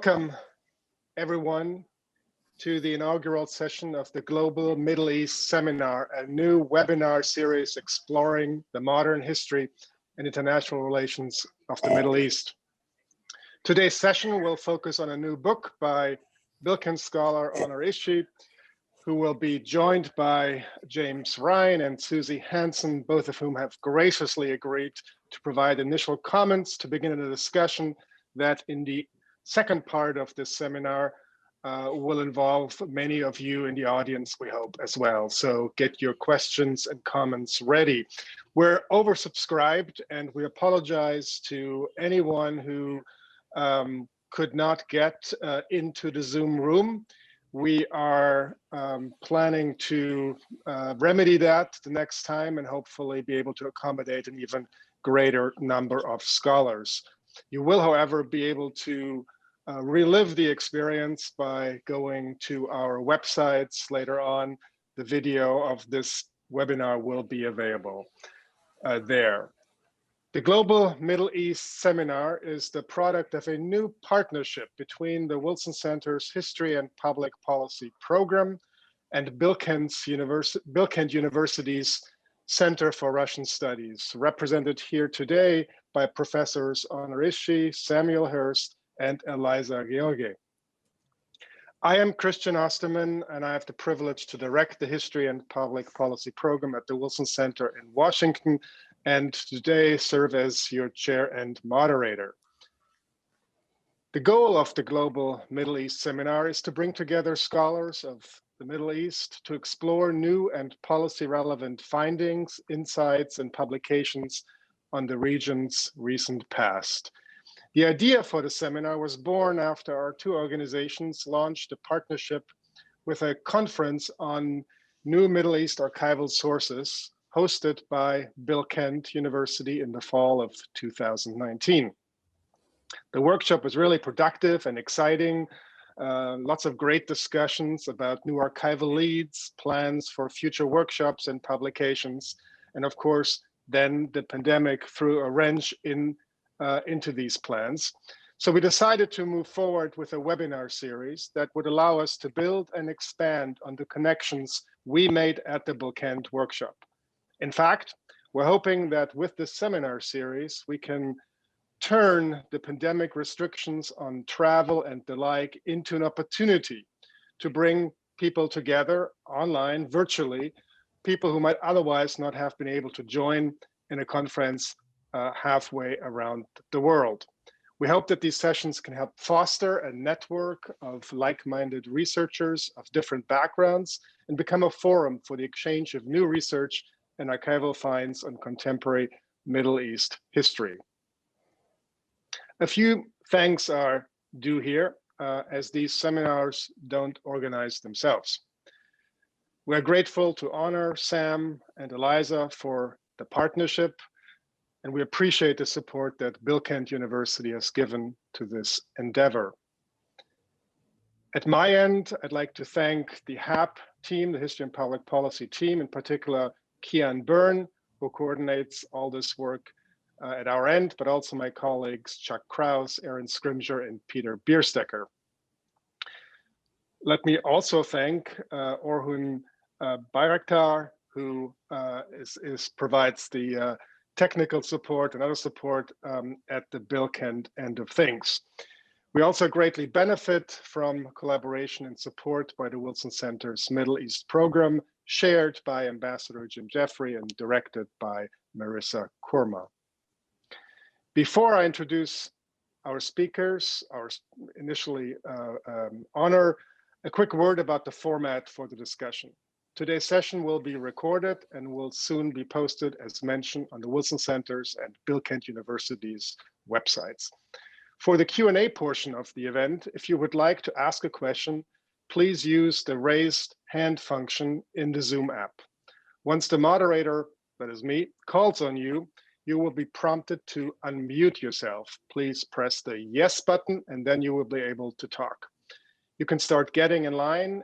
Welcome, everyone, to the inaugural session of the Global Middle East Seminar, a new webinar series exploring the modern history and international relations of the Middle East. Today's session will focus on a new book by Bilkent scholar Onur Işık, who will be joined by James Ryan and Susie Hansen, both of whom have graciously agreed to provide initial comments to begin a discussion that in the second part of this seminar will involve many of you in the audience, we hope, as well. So get your questions and comments ready. We're oversubscribed, and we apologize to anyone who could not get into the Zoom room. We are planning to remedy that the next time and hopefully be able to accommodate an even greater number of scholars. You will, however, be able to relive the experience by going to our websites later on. The video of this webinar will be available there. The Global Middle East Seminar is the product of a new partnership between the Wilson Center's History and Public Policy Program and Bilkent University's Center for Russian Studies, represented here today by Professors Onur Işık, Samuel Hurst, and Eliza Georgi. I am Christian Osterman, and I have the privilege to direct the History and Public Policy Program at the Wilson Center in Washington, and today serve as your chair and moderator. The goal of the Global Middle East Seminar is to bring together scholars of the Middle East to explore new and policy-relevant findings, insights, and publications on the region's recent past. The idea for the seminar was born after our two organizations launched a partnership with a conference on new Middle East archival sources hosted by Bilkent University in the fall of 2019. The workshop was really productive and exciting. Lots of great discussions about new archival leads, plans for future workshops and publications. And of course, then the pandemic threw a wrench into these plans. So we decided to move forward with a webinar series that would allow us to build and expand on the connections we made at the Bilkent workshop. In fact, we're hoping that with this seminar series, we can turn the pandemic restrictions on travel and the like into an opportunity to bring people together online, virtually, people who might otherwise not have been able to join in a conference halfway around the world. We hope that these sessions can help foster a network of like-minded researchers of different backgrounds and become a forum for the exchange of new research and archival finds on contemporary Middle East history. A few thanks are due here, as these seminars don't organize themselves. We're grateful to Onur, Sam, and Eliza for the partnership, and we appreciate the support that Bilkent University has given to this endeavor. At my end, I'd like to thank the HAP team, the History and Public Policy team, in particular, Kian Byrne, who coordinates all this work at our end, but also my colleagues, Chuck Kraus, Aaron Scrimger, and Peter Bierstecker. Let me also thank Orhun Bayraktar, who provides the technical support and other support at the Bilkent end of things. We also greatly benefit from collaboration and support by the Wilson Center's Middle East program, shared by Ambassador Jim Jeffrey and directed by Marissa Kurma. Before I introduce our speakers, initially Onur, a quick word about the format for the discussion. Today's session will be recorded and will soon be posted, as mentioned, on the Wilson Center's and Bilkent University's websites. For the Q&A portion of the event, if you would like to ask a question, please use the raised hand function in the Zoom app. Once the moderator, that is me, calls on you, you will be prompted to unmute yourself. Please press the yes button and then you will be able to talk. You can start getting in line,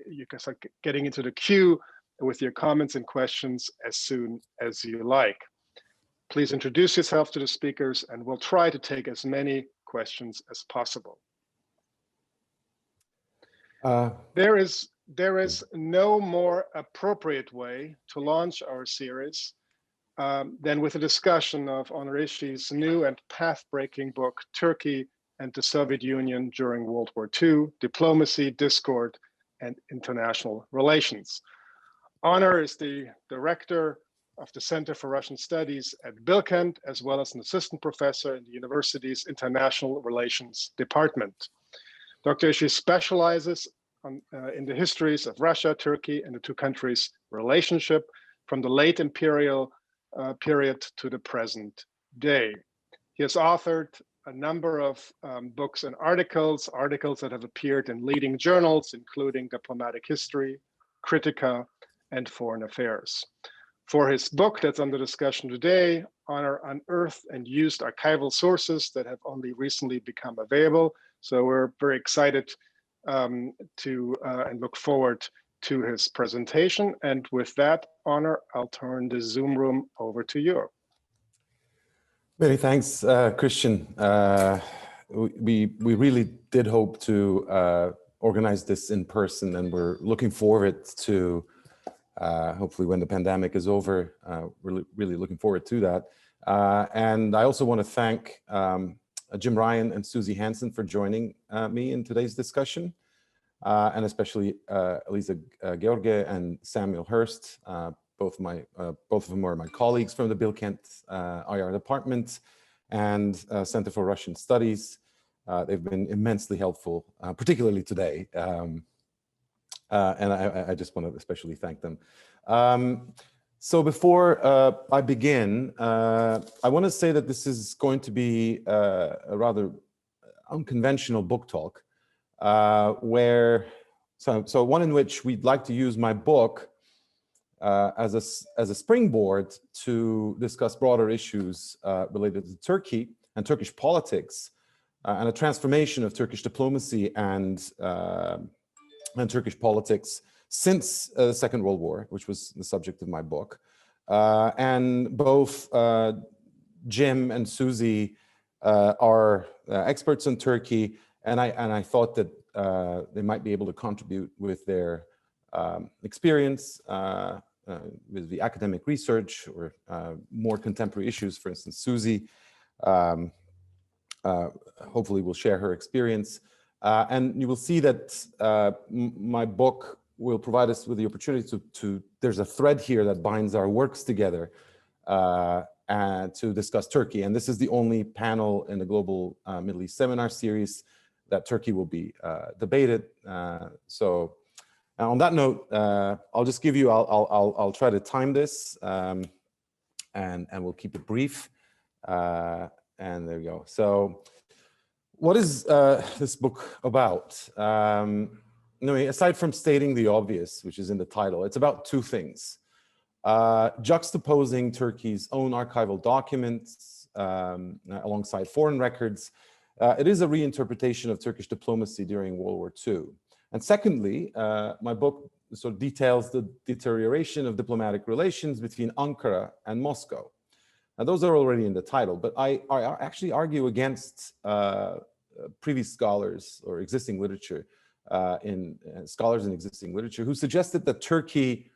you can start getting into the queue with your comments and questions as soon as you like. Please introduce yourself to the speakers and we'll try to take as many questions as possible. There is no more appropriate way to launch our series than with a discussion of Honor Ishi's new and path-breaking book, Turkey and the Soviet Union During World War II, Diplomacy, Discord, and International Relations. Honor is the director of the Center for Russian Studies at Bilkent, as well as an assistant professor in the university's International Relations Department. Dr. Ishi specializes in the histories of Russia, Turkey, and the two countries' relationship from the late imperial period to the present day. He has authored a number of books and articles that have appeared in leading journals, including Diplomatic History, Critica, and Foreign Affairs. For his book that's under discussion today, Honor unearthed and used archival sources that have only recently become available. So we're very excited and look forward to his presentation. And with that, Honor, I'll turn the Zoom room over to you. Many thanks, Christian. We really did hope to organize this in person, and we're looking forward to hopefully when the pandemic is over, really looking forward to that. And I also want to thank Jim Ryan and Susie Hansen for joining me in today's discussion, and especially Elisa George and Samuel Hurst. Both of them are my colleagues from the Bilkent IR department and Center for Russian Studies. They've been immensely helpful, particularly today. And I just want to especially thank them. So before I begin, I want to say that this is going to be a rather unconventional book talk, so one in which we'd like to use my book as a springboard to discuss broader issues related to Turkey and Turkish politics and a transformation of Turkish diplomacy and Turkish politics since the Second World War, which was the subject of my book. And both Jim and Susie are experts in Turkey, and I thought that they might be able to contribute with their experience with the academic research or more contemporary issues. For instance, Susie hopefully will share her experience. And you will see that my book will provide us with the opportunity there's a thread here that binds our works together and to discuss Turkey. And this is the only panel in the Global Middle East Seminar Series that Turkey will be debated. So on that note, I'll just give you, I'll try to time this and we'll keep it brief. And there we go. So what is this book about? Aside from stating the obvious, which is in the title, it's about two things. Juxtaposing Turkey's own archival documents alongside foreign records. It is a reinterpretation of Turkish diplomacy during World War II. And secondly, my book sort of details the deterioration of diplomatic relations between Ankara and Moscow. Now, those are already in the title, but I actually argue against previous scholars or existing literature, scholars in existing literature who suggested that Turkey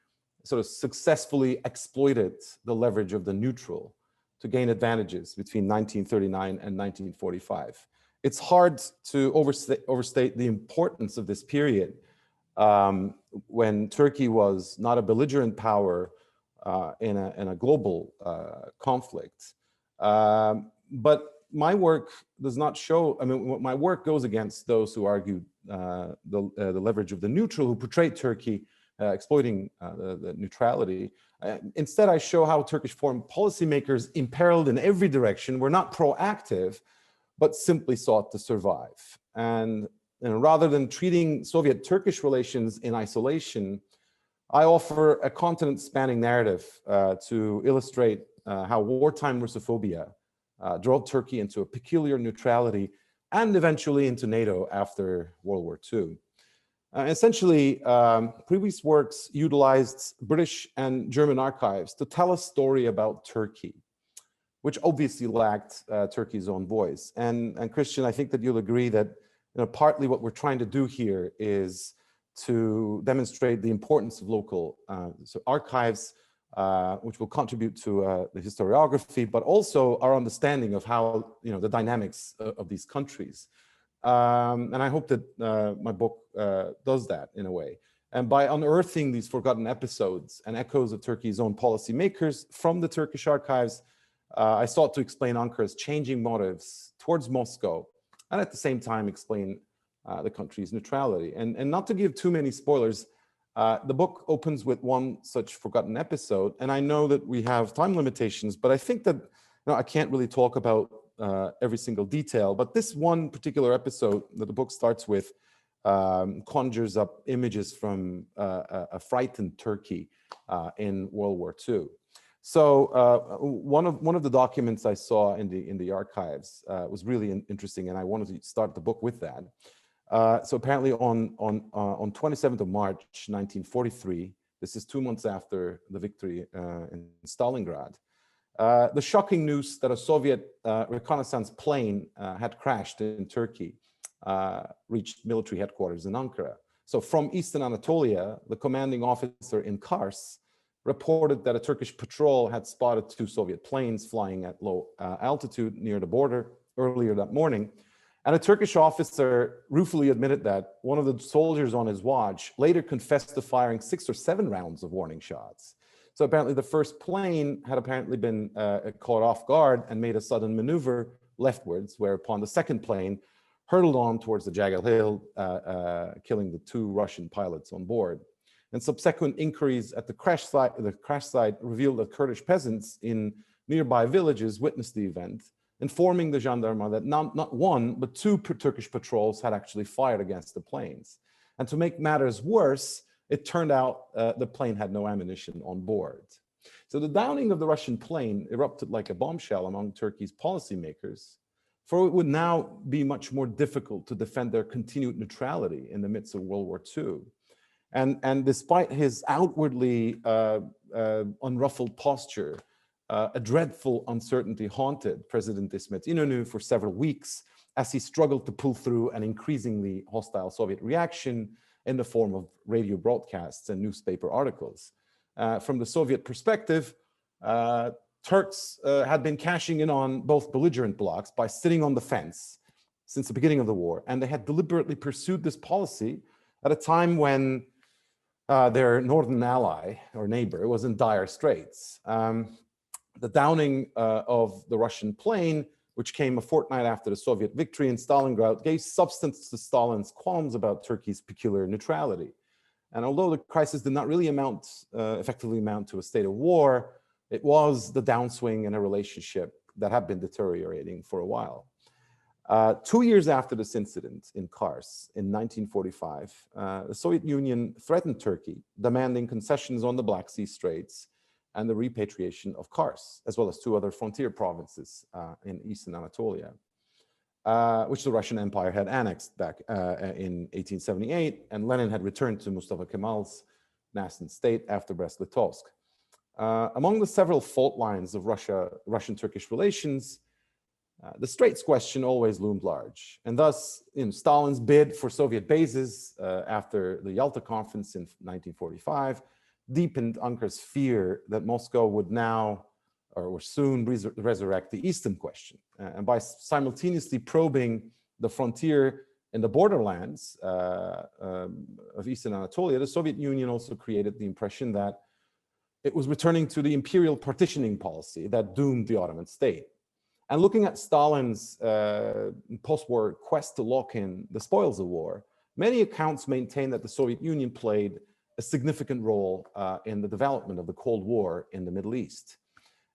sort of successfully exploited the leverage of the neutral to gain advantages between 1939 and 1945. It's hard to overstate the importance of this period when Turkey was not a belligerent power in a global conflict. But my work does not show, my work goes against those who argue the leverage of the neutral, who portrayed Turkey exploiting the neutrality. Instead, I show how Turkish foreign policymakers, imperiled in every direction, were not proactive, but simply sought to survive. And rather than treating Soviet-Turkish relations in isolation, I offer a continent-spanning narrative to illustrate how wartime Russophobia drove Turkey into a peculiar neutrality and eventually into NATO after World War II. Essentially, previous works utilized British and German archives to tell a story about Turkey, which obviously lacked Turkey's own voice. And Christian, I think that you'll agree that partly what we're trying to do here is to demonstrate the importance of local archives, which will contribute to the historiography, but also our understanding of how, the dynamics of these countries. And I hope that my book does that in a way. And by unearthing these forgotten episodes and echoes of Turkey's own policymakers from the Turkish archives, I sought to explain Ankara's changing motives towards Moscow, and at the same time explain the country's neutrality. And not to give too many spoilers, the book opens with one such forgotten episode, and I know that we have time limitations, but I think that I can't really talk about every single detail, but this one particular episode that the book starts with conjures up images from a frightened Turkey in World War II. So one of the documents I saw in the archives was really interesting, and I wanted to start the book with that. So apparently on 27th of March 1943, this is 2 months after the victory in Stalingrad, the shocking news that a Soviet reconnaissance plane had crashed in Turkey reached military headquarters in Ankara. So from Eastern Anatolia, the commanding officer in Kars reported that a Turkish patrol had spotted 2 Soviet planes flying at low altitude near the border earlier that morning. And a Turkish officer ruefully admitted that one of the soldiers on his watch later confessed to firing 6 or 7 rounds of warning shots. So apparently the first plane had apparently been caught off guard and made a sudden maneuver leftwards, whereupon the second plane hurtled on towards the Jagal Hill, killing the 2 Russian pilots on board. And subsequent inquiries at the crash site revealed that Kurdish peasants in nearby villages witnessed the event, informing the gendarmerie that not 1, but 2 Turkish patrols had actually fired against the planes. And to make matters worse, it turned out the plane had no ammunition on board. So the downing of the Russian plane erupted like a bombshell among Turkey's policymakers, for it would now be much more difficult to defend their continued neutrality in the midst of World War II. And despite his outwardly unruffled posture, a dreadful uncertainty haunted President İsmet İnönü for several weeks as he struggled to pull through an increasingly hostile Soviet reaction in the form of radio broadcasts and newspaper articles. From the Soviet perspective, Turks had been cashing in on both belligerent blocs by sitting on the fence since the beginning of the war, and they had deliberately pursued this policy at a time when their northern ally or neighbor was in dire straits. The downing of the Russian plane, which came a fortnight after the Soviet victory in Stalingrad, gave substance to Stalin's qualms about Turkey's peculiar neutrality. And although the crisis did not really effectively amount to a state of war, it was the downswing in a relationship that had been deteriorating for a while. 2 years after this incident in Kars in 1945, the Soviet Union threatened Turkey, demanding concessions on the Black Sea Straits and the repatriation of Kars, as well as 2 other frontier provinces in Eastern Anatolia, which the Russian Empire had annexed back in 1878, and Lenin had returned to Mustafa Kemal's nascent state after Brest-Litovsk. Among the several fault lines of Russian-Turkish relations, the Straits question always loomed large, and thus Stalin's bid for Soviet bases after the Yalta Conference in 1945 deepened Ankara's fear that Moscow would now or soon resurrect the Eastern question. And by simultaneously probing the frontier in the borderlands of Eastern Anatolia, the Soviet Union also created the impression that it was returning to the imperial partitioning policy that doomed the Ottoman state. And looking at Stalin's post-war quest to lock in the spoils of war, many accounts maintain that the Soviet Union played a significant role in the development of the Cold War in the Middle East.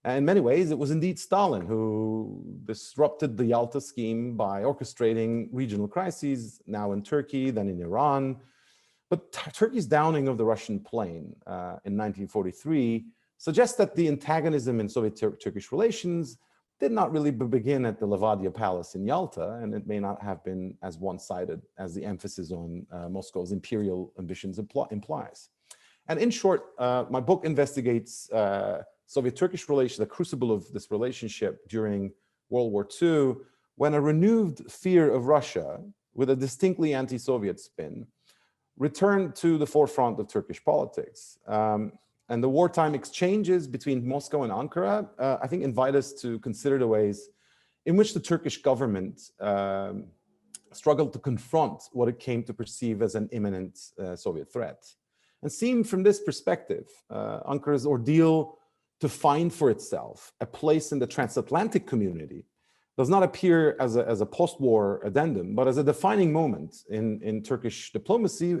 And in many ways, it was indeed Stalin who disrupted the Yalta scheme by orchestrating regional crises, now in Turkey, then in Iran. But Turkey's downing of the Russian plane in 1943 suggests that the antagonism in Soviet-Turkish relations did not really begin at the Levadia Palace in Yalta, and it may not have been as one-sided as the emphasis on Moscow's imperial ambitions implies. And in short, my book investigates Soviet-Turkish relations, the crucible of this relationship during World War II, when a renewed fear of Russia, with a distinctly anti-Soviet spin, returned to the forefront of Turkish politics. And the wartime exchanges between Moscow and Ankara, I think, invite us to consider the ways in which the Turkish government struggled to confront what it came to perceive as an imminent Soviet threat. And seen from this perspective, Ankara's ordeal to find for itself a place in the transatlantic community does not appear as a post-war addendum, but as a defining moment in Turkish diplomacy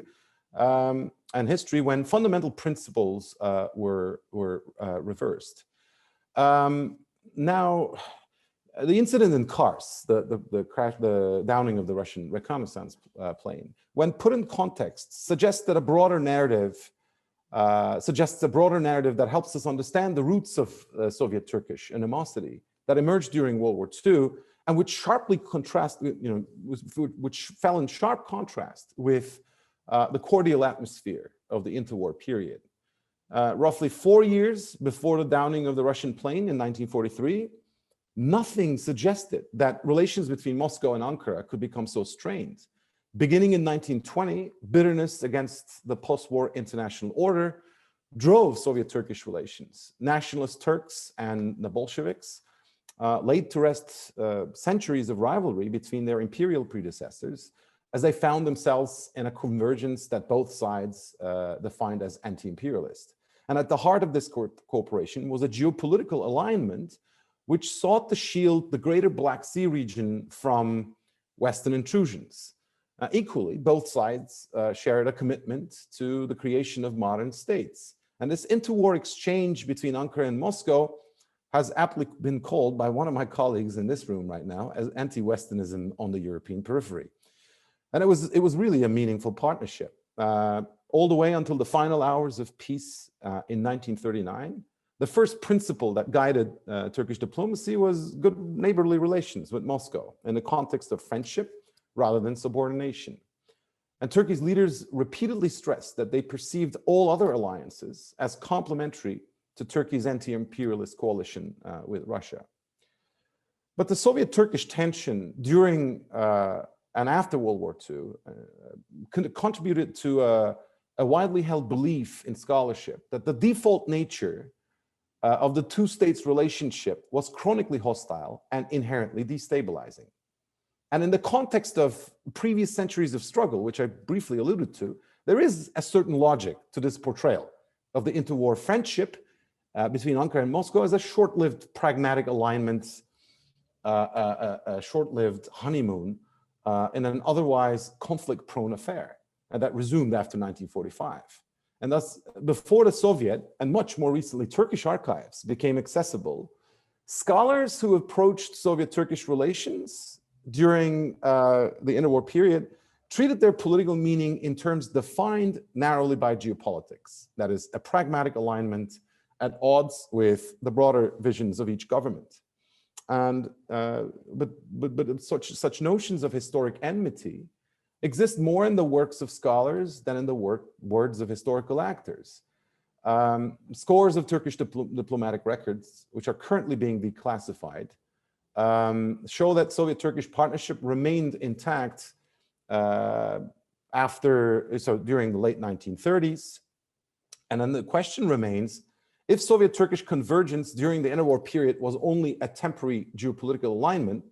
and history when fundamental principles were reversed. Now, the incident in Kars, the downing of the Russian reconnaissance plane, when put in context, suggests a broader narrative that helps us understand the roots of Soviet-Turkish animosity that emerged during World War II, and which sharply which fell in sharp contrast with the cordial atmosphere of the interwar period. Roughly 4 years before the downing of the Russian plane in 1943, nothing suggested that relations between Moscow and Ankara could become so strained. Beginning in 1920, bitterness against the post-war international order drove Soviet-Turkish relations. Nationalist Turks and the Bolsheviks laid to rest centuries of rivalry between their imperial predecessors as they found themselves in a convergence that both sides defined as anti-imperialist. And at the heart of this cooperation was a geopolitical alignment which sought to shield the greater Black Sea region from Western intrusions. Equally, both sides shared a commitment to the creation of modern states. And this interwar exchange between Ankara and Moscow has aptly been called by one of my colleagues in this room right now as anti-Westernism on the European periphery. And it was really a meaningful partnership, all the way until the final hours of peace in 1939. The first principle that guided Turkish diplomacy was good neighborly relations with Moscow in the context of friendship rather than subordination. And Turkey's leaders repeatedly stressed that they perceived all other alliances as complementary to Turkey's anti-imperialist coalition with Russia. But the Soviet-Turkish tension during and after World War II contributed to a widely held belief in scholarship that the default nature of the two states' relationship was chronically hostile and inherently destabilizing. And in the context of previous centuries of struggle, which I briefly alluded to, there is a certain logic to this portrayal of the interwar friendship between Ankara and Moscow as a short-lived pragmatic alignment, a short-lived honeymoon in an otherwise conflict-prone affair, and that resumed after 1945. And thus, before the Soviet and much more recently Turkish archives became accessible, scholars who approached Soviet-Turkish relations during the interwar period treated their political meaning in terms defined narrowly by geopolitics. That is, a pragmatic alignment at odds with the broader visions of each government. And but such notions of historic enmity exist more in the works of scholars than in the words of historical actors. Scores of Turkish diplomatic records, which are currently being declassified, show that Soviet-Turkish partnership remained intact during the late 1930s. And then the question remains, if Soviet-Turkish convergence during the interwar period was only a temporary geopolitical alignment,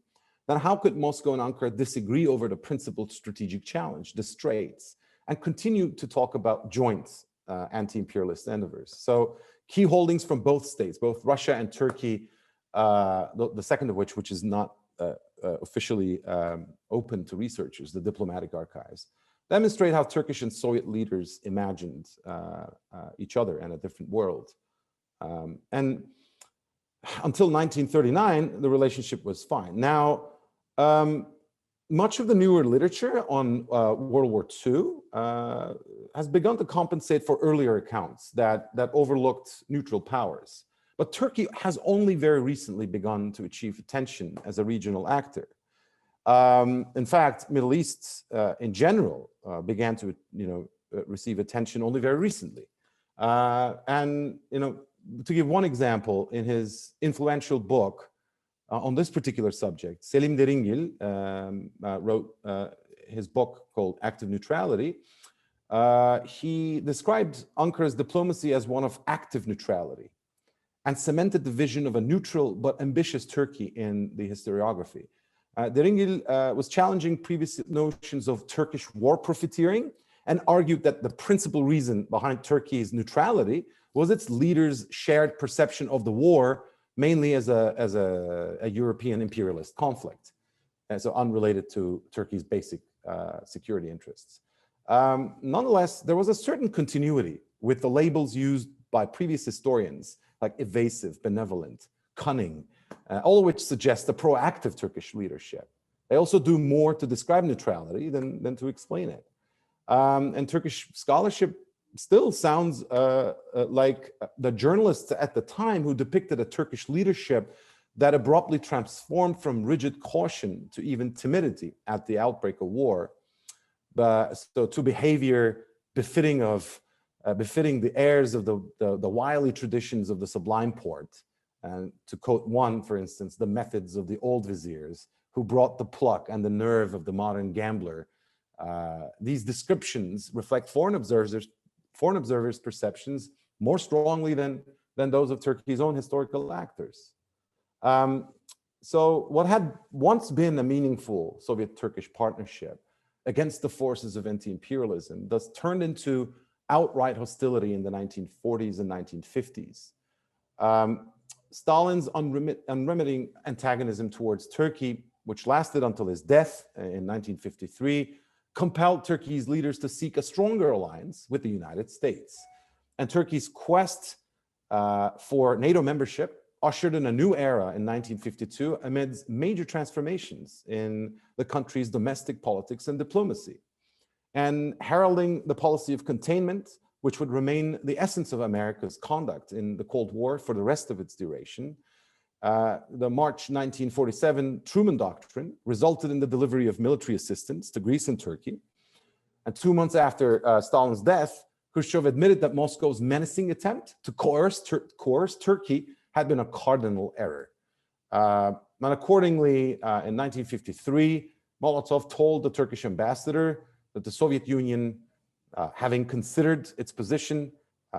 then how could Moscow and Ankara disagree over the principled strategic challenge, the Straits, and continue to talk about joint anti-imperialist endeavors? So key holdings from both states, both Russia and Turkey, the second of which is not officially open to researchers, the diplomatic archives, demonstrate how Turkish and Soviet leaders imagined each other and a different world. And until 1939, the relationship was fine. Now, much of the newer literature on World War II has begun to compensate for earlier accounts that overlooked neutral powers. But Turkey has only very recently begun to achieve attention as a regional actor. In fact, Middle East in general began to receive attention only very recently. And to give one example, in his influential book on this particular subject, Selim Deringil wrote his book called Active Neutrality. He described Ankara's diplomacy as one of active neutrality and cemented the vision of a neutral but ambitious Turkey in the historiography. Deringil was challenging previous notions of Turkish war profiteering and argued that the principal reason behind Turkey's neutrality was its leaders' shared perception of the war, mainly as a European imperialist conflict, and so unrelated to Turkey's basic security interests. Nonetheless, there was a certain continuity with the labels used by previous historians, like evasive, benevolent, cunning, all of which suggest a proactive Turkish leadership. They also do more to describe neutrality than to explain it. And Turkish scholarship still sounds like the journalists at the time who depicted a Turkish leadership that abruptly transformed from rigid caution to even timidity at the outbreak of war. So to behavior befitting the heirs of the wily traditions of the Sublime Porte. And to quote one, for instance, the methods of the old viziers who brought the pluck and the nerve of the modern gambler. These descriptions reflect foreign observers' perceptions more strongly than those of Turkey's own historical actors. So what had once been a meaningful Soviet-Turkish partnership against the forces of anti-imperialism thus turned into outright hostility in the 1940s and 1950s. Stalin's unremitting antagonism towards Turkey, which lasted until his death in 1953, compelled Turkey's leaders to seek a stronger alliance with the United States. And Turkey's quest for NATO membership ushered in a new era in 1952 amidst major transformations in the country's domestic politics and diplomacy. And heralding the policy of containment, which would remain the essence of America's conduct in the Cold War for the rest of its duration, the March 1947 Truman Doctrine resulted in the delivery of military assistance to Greece and Turkey. And 2 months after Stalin's death, Khrushchev admitted that Moscow's menacing attempt to coerce Turkey had been a cardinal error. And accordingly, in 1953, Molotov told the Turkish ambassador that the Soviet Union, having considered its position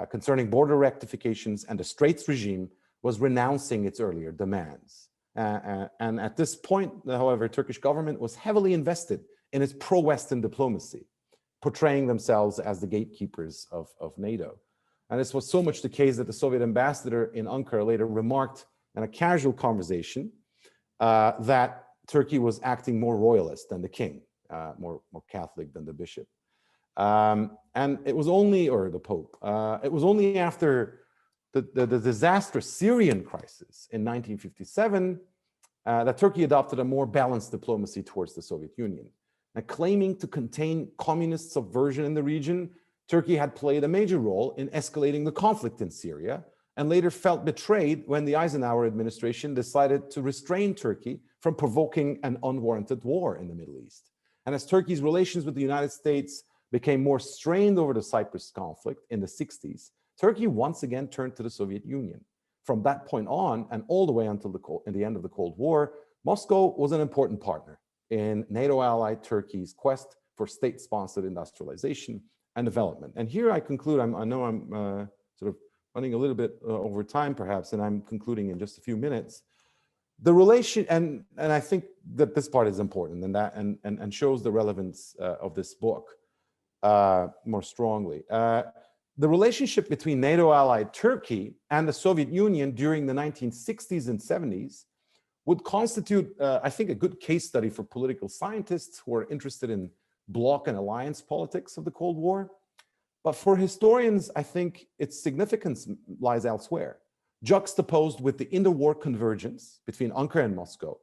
concerning border rectifications and the Straits regime, was renouncing its earlier demands. And at this point, however, Turkish government was heavily invested in its pro-Western diplomacy, portraying themselves as the gatekeepers of NATO. And this was so much the case that the Soviet ambassador in Ankara later remarked in a casual conversation that Turkey was acting more royalist than the king, more Catholic than the bishop. And it was only, or the Pope, it was only after the disastrous Syrian crisis in 1957 that Turkey adopted a more balanced diplomacy towards the Soviet Union. Now, claiming to contain communist subversion in the region, Turkey had played a major role in escalating the conflict in Syria and later felt betrayed when the Eisenhower administration decided to restrain Turkey from provoking an unwarranted war in the Middle East. And as Turkey's relations with the United States became more strained over the Cyprus conflict in the 60s, Turkey once again turned to the Soviet Union. From that point on, and all the way until the end of the Cold War, Moscow was an important partner in NATO ally Turkey's quest for state-sponsored industrialization and development. And here I conclude. I know I'm sort of running a little bit over time, perhaps, and I'm concluding in just a few minutes. The relation, and I think that this part is important, and shows the relevance of this book more strongly. The relationship between NATO allied Turkey and the Soviet Union during the 1960s and 70s would constitute, I think, a good case study for political scientists who are interested in bloc and alliance politics of the Cold War. But for historians, I think its significance lies elsewhere, juxtaposed with the interwar convergence between Ankara and Moscow.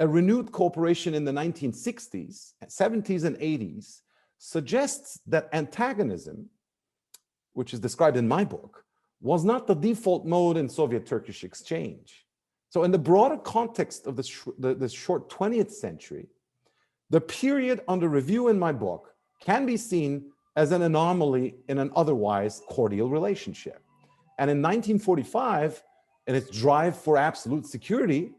A renewed cooperation in the 1960s, 70s, and 80s suggests that antagonism, which is described in my book, was not the default mode in Soviet-Turkish exchange. So in the broader context of the short 20th century, the period under review in my book can be seen as an anomaly in an otherwise cordial relationship. And in 1945, in its drive for absolute security,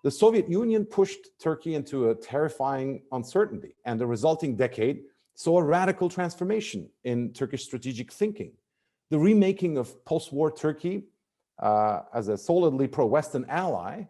the Soviet Union pushed Turkey into a terrifying uncertainty, and the resulting decade saw a radical transformation in Turkish strategic thinking. The remaking of post-war Turkey as a solidly pro-Western ally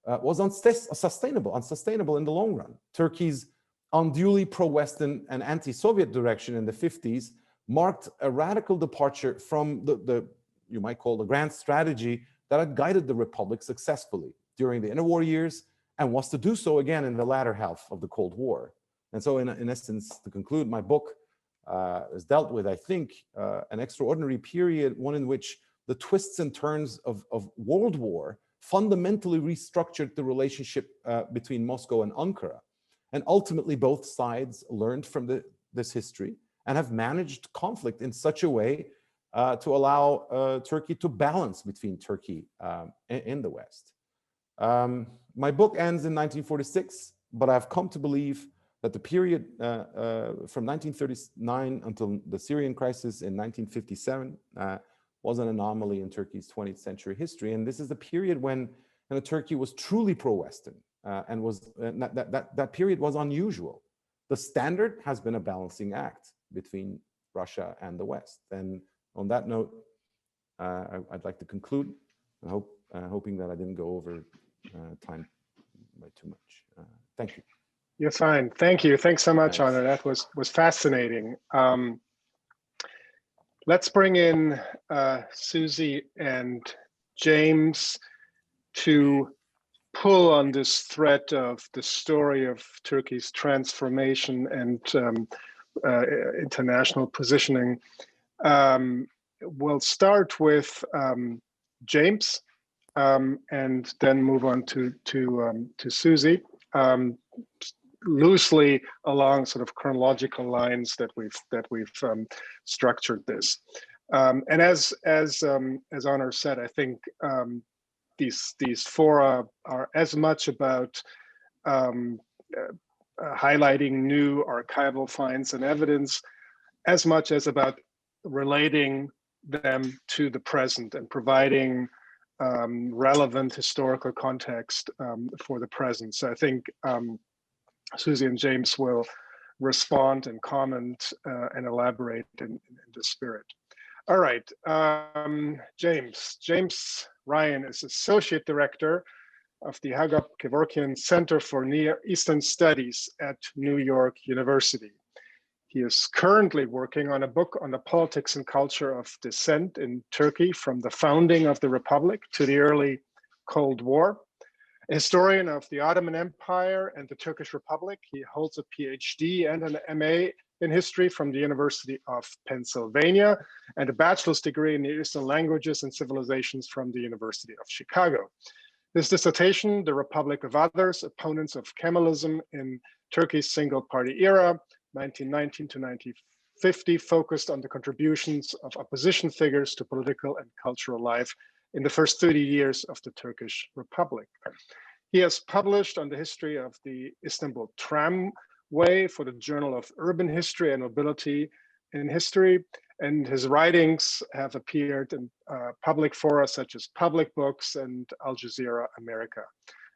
was unsustainable in the long run. Turkey's unduly pro-Western and anti-Soviet direction in the 50s marked a radical departure from the you might call the grand strategy that had guided the Republic successfully during the interwar years and was to do so again in the latter half of the Cold War. And so in essence, to conclude, my book has dealt with, I think, an extraordinary period, one in which the twists and turns of World War fundamentally restructured the relationship between Moscow and Ankara. And ultimately, both sides learned from this history and have managed conflict in such a way to allow Turkey to balance between Turkey and the West. My book ends in 1946, but I've come to believe that the period from 1939 until the Syrian crisis in 1957 was an anomaly in Turkey's 20th century history. And this is the period when Turkey was truly pro-Western and that period was unusual. The standard has been a balancing act between Russia and the West. And on that note, I'd like to conclude, hoping that I didn't go over time by too much. Thank you. You're fine. Thank you. Thanks so much, Honor. That was fascinating. Let's bring in Susie and James to pull on this thread of the story of Turkey's transformation and international positioning. We'll start with James and then move on to Susie. Loosely along sort of chronological lines that we've structured this, and as Honor said, I think these fora are as much about highlighting new archival finds and evidence, as much as about relating them to the present and providing relevant historical context for the present. So I think Susie and James will respond and comment and elaborate in this spirit. All right, James Ryan is Associate Director of the Hagop Kevorkian Center for Near Eastern Studies at New York University. He is currently working on a book on the politics and culture of dissent in Turkey from the founding of the Republic to the early Cold War. A historian of the Ottoman Empire and the Turkish Republic, he holds a PhD and an MA in history from the University of Pennsylvania and a bachelor's degree in Near Eastern languages and civilizations from the University of Chicago. His dissertation, The Republic of Others, Opponents of Kemalism in Turkey's Single-Party Era, 1919 to 1950, focused on the contributions of opposition figures to political and cultural life in the first 30 years of the Turkish Republic. He has published on the history of the Istanbul Tramway for the Journal of Urban History and Mobility in History, and his writings have appeared in public fora such as Public Books and Al Jazeera America.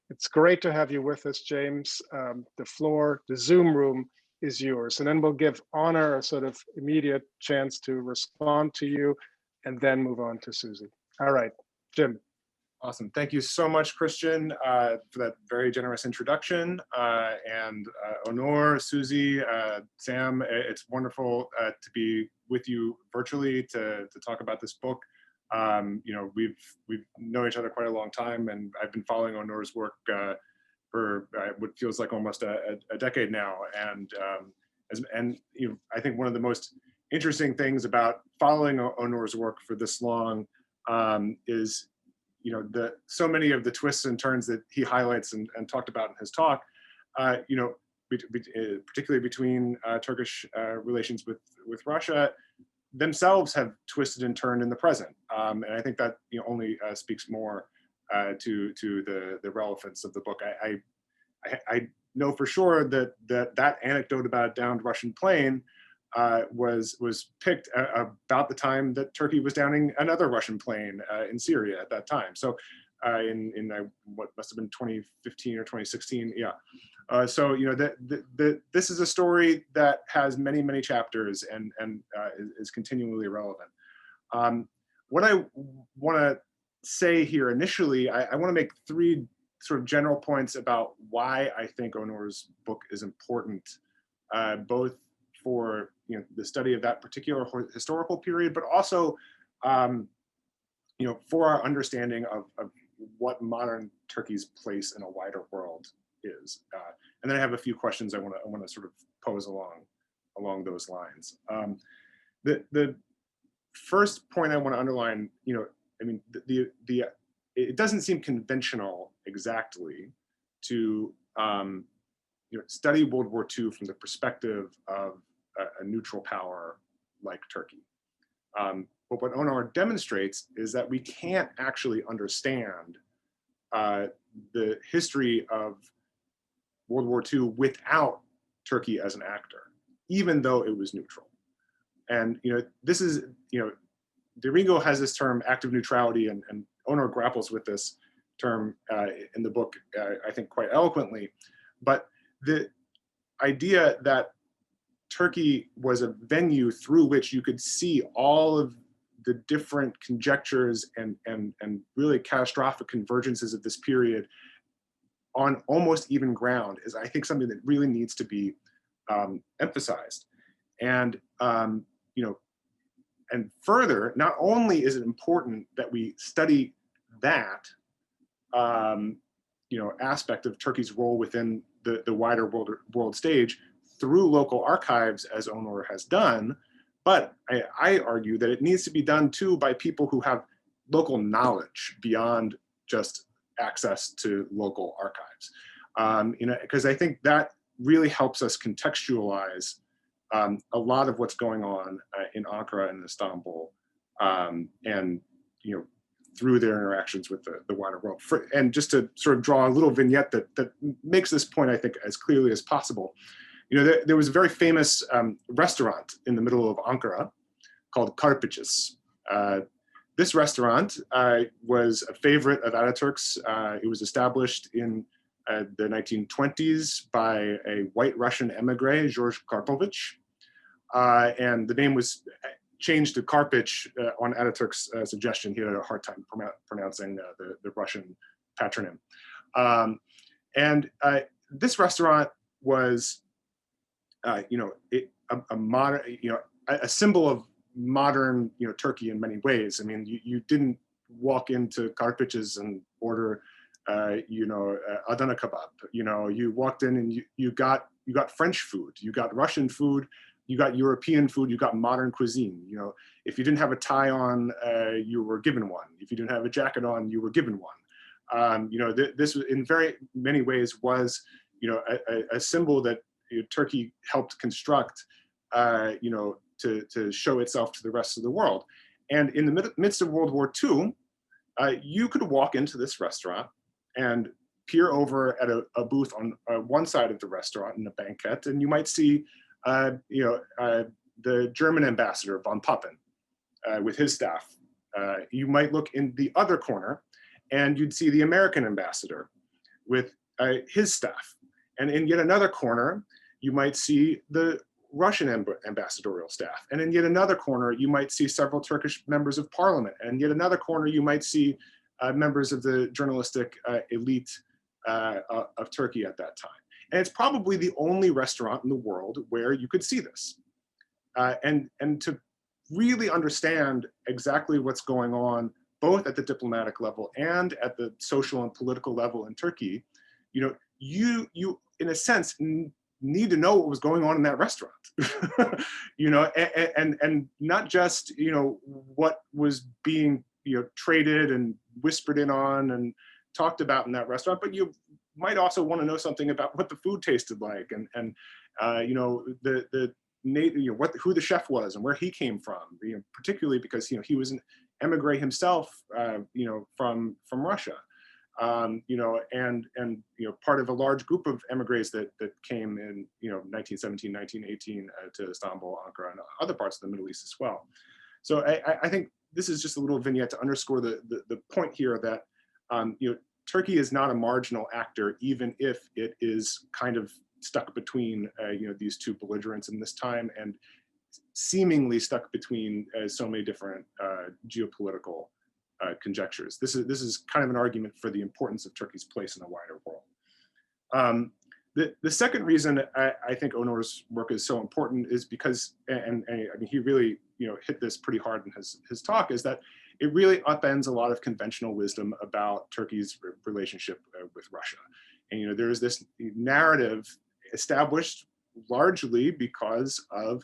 It's great to have you with us, James. The floor, the Zoom room is yours. And then we'll give Honor a sort of immediate chance to respond to you and then move on to Susie. All right, Jim. Awesome. Thank you so much, Christian, for that very generous introduction. And Honor, Susie, Sam, it's wonderful to be with you virtually to talk about this book. You know, we've known each other quite a long time, and I've been following Honor's work for what feels like almost a decade now. And you know, I think one of the most interesting things about following Honor's work for this long is, you know, so many of the twists and turns that he highlights and talked about in his talk, you know, particularly between Turkish relations with Russia, themselves have twisted and turned in the present. And I think that, you know, only speaks more to the relevance of the book. I know for sure that anecdote about a downed Russian plane was picked about the time that Turkey was downing another Russian plane in Syria at that time. So in what must have been 2015 or 2016. Yeah. So this is a story that has many, many chapters and is continually relevant. What I want to say here initially, I want to make three sort of general points about why I think Onor's book is important, both for the study of that particular historical period, but also for our understanding of what modern Turkey's place in a wider world is. And then I have a few questions I want to sort of pose along those lines. The first point I want to underline, it doesn't seem conventional exactly to study World War II from the perspective of a neutral power like Turkey. But what Onor demonstrates is that we can't actually understand the history of World War II without Turkey as an actor, even though it was neutral. And this is, Dirigo has this term, active neutrality, and Onor grapples with this term in the book, I think quite eloquently. But the idea that Turkey was a venue through which you could see all of the different conjectures and really catastrophic convergences of this period on almost even ground is, I think, something that really needs to be emphasized. And and further, not only is it important that we study that aspect of Turkey's role within the wider world stage through local archives, as Onor has done, but I argue that it needs to be done too by people who have local knowledge beyond just access to local archives. Because I think that really helps us contextualize a lot of what's going on in Ankara and Istanbul, and through their interactions with the wider world. And just to sort of draw a little vignette that makes this point, I think, as clearly as possible. There was a very famous restaurant in the middle of Ankara called Karpich's. This restaurant was a favorite of Ataturk's. It was established in the 1920s by a white Russian emigre, George Karpovich. And the name was changed to Karpich on Ataturk's suggestion. He had a hard time pronouncing the Russian patronym. And this restaurant was a modern, a symbol of modern, Turkey in many ways. I mean, you didn't walk into Karpich's and order, Adana kebab. You walked in and you got French food, you got Russian food, you got European food, you got modern cuisine. If you didn't have a tie on, you were given one. If you didn't have a jacket on, you were given one. This in very many ways was, a symbol that Turkey helped construct, to show itself to the rest of the world. And in the midst of World War II, you could walk into this restaurant and peer over at a booth on one side of the restaurant in a banquet, and you might see, the German ambassador, von Papen, with his staff. You might look in the other corner, and you'd see the American ambassador with his staff. And in yet another corner, you might see the Russian ambassadorial staff. And in yet another corner, you might see several Turkish members of parliament. And yet another corner, you might see members of the journalistic elite of Turkey at that time. And it's probably the only restaurant in the world where you could see this. And to really understand exactly what's going on, both at the diplomatic level and at the social and political level in Turkey, you in a sense need to know what was going on in that restaurant, and not just what was being traded and whispered in on and talked about in that restaurant, but you might also want to know something about what the food tasted like, and who the chef was and where he came from, particularly because he was an emigre himself, from Russia. And part of a large group of emigres that came in 1917, 1918 to Istanbul, Ankara, and other parts of the Middle East as well. So I think this is just a little vignette to underscore the point here that Turkey is not a marginal actor, even if it is kind of stuck between these two belligerents in this time, and seemingly stuck between so many different geopolitical conjectures. This is kind of an argument for the importance of Turkey's place in the wider world. The second reason I think Onor's work is so important is because, and I mean, he really hit this pretty hard in his talk, is that it really upends a lot of conventional wisdom about Turkey's relationship with Russia. And there's this narrative established largely because of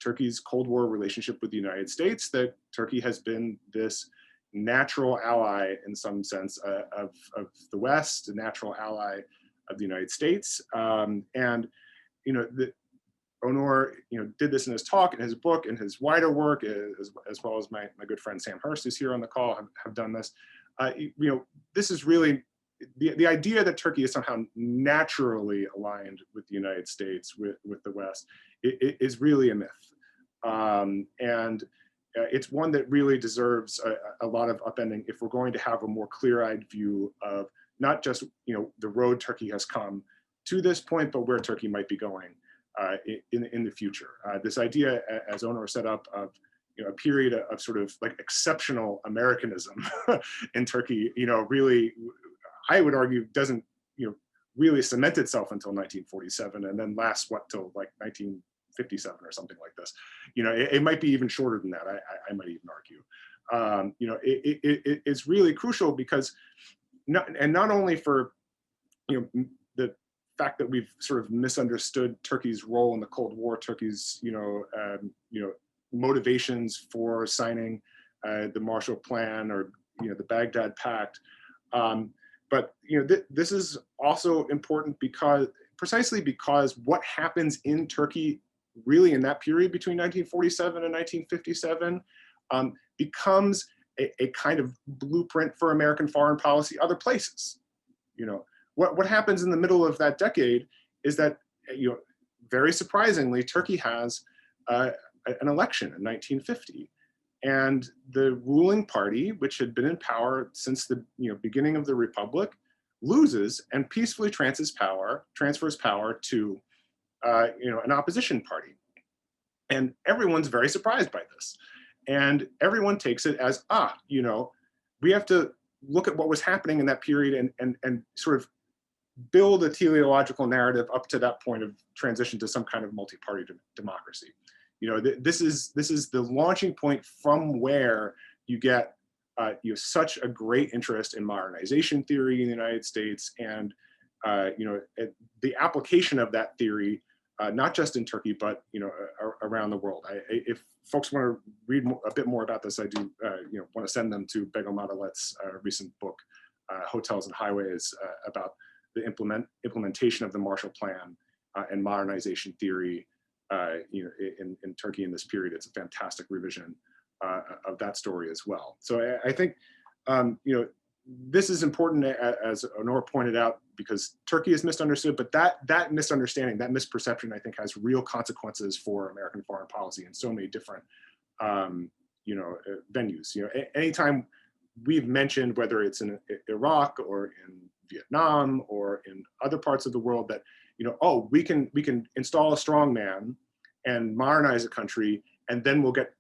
Turkey's Cold War relationship with the United States, that Turkey has been this natural ally in some sense of the West, a natural ally of the United States. Onor, did this in his talk, in his book, in his wider work, as well as my good friend Sam Hurst, who's here on the call, have done this. This is really the idea that Turkey is somehow naturally aligned with the United States, with the West, is really a myth. It's one that really deserves a lot of upending if we're going to have a more clear-eyed view of not just the road Turkey has come to this point, but where Turkey might be going in the future. This idea, as Onor set up, of a period of sort of like exceptional Americanism in Turkey, really, I would argue, doesn't really cement itself until 1947, and then lasts till like 1957 or something like this. It might be even shorter than that. I might even argue. It's really crucial because not only for the fact that we've sort of misunderstood Turkey's role in the Cold War, Turkey's motivations for signing the Marshall Plan or the Baghdad Pact, but this is also important precisely because what happens in Turkey really in that period between 1947 and 1957 becomes a kind of blueprint for American foreign policy other places. What happens in the middle of that decade is that, very surprisingly, Turkey has an election in 1950. And the ruling party, which had been in power since the beginning of the Republic, loses and peacefully transfers power to an opposition party. And everyone's very surprised by this. And everyone takes it as, we have to look at what was happening in that period and sort of build a teleological narrative up to that point of transition to some kind of multi-party democracy. This is the launching point from where you get such a great interest in modernization theory in the United States, and the application of that theory, not just in Turkey, but around the world. If folks want to read a bit more about this, I do want to send them to Begum Adalet's recent book, Hotels and Highways, about the implementation of the Marshall Plan and modernization theory in Turkey in this period. It's a fantastic revision of that story as well. So I think this is important, as Onor pointed out, because Turkey is misunderstood, but that misunderstanding, that misperception, I think, has real consequences for American foreign policy in so many different venues. Anytime we've mentioned, whether it's in Iraq or in Vietnam or in other parts of the world, that we can install a strong man and modernize a country, and then we'll get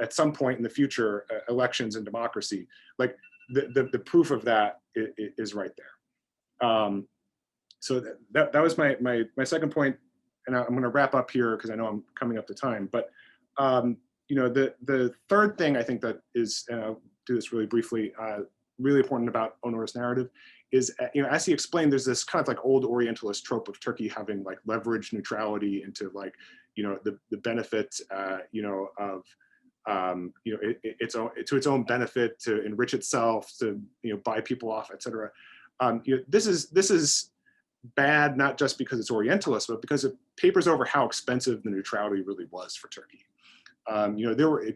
at some point in the future elections and democracy. Like the proof of that is right there. So that was my second point, and I'm going to wrap up here because I know I'm coming up to time. But the third thing I think that is, and I'll do this really briefly, really important about Onor's narrative is, as he explained, there's this kind of like old Orientalist trope of Turkey having like leveraged neutrality into like, the benefit, of, to its own benefit, to enrich itself, to buy people off, etc. This is bad, not just because it's Orientalist, but because it papers over how expensive the neutrality really was for Turkey. There were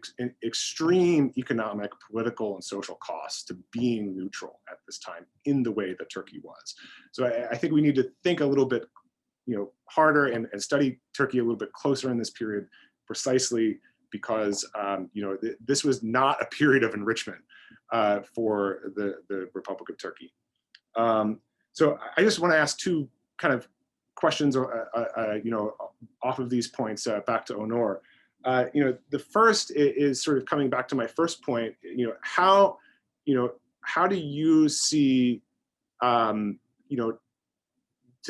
extreme economic, political, and social costs to being neutral at this time in the way that Turkey was. So I think we need to think a little bit, harder and study Turkey a little bit closer in this period, precisely because this was not a period of enrichment. for the Republic of Turkey. So I just want to ask two kind of questions, off of these points back to Onur. The first is sort of coming back to my first point. How do you see, to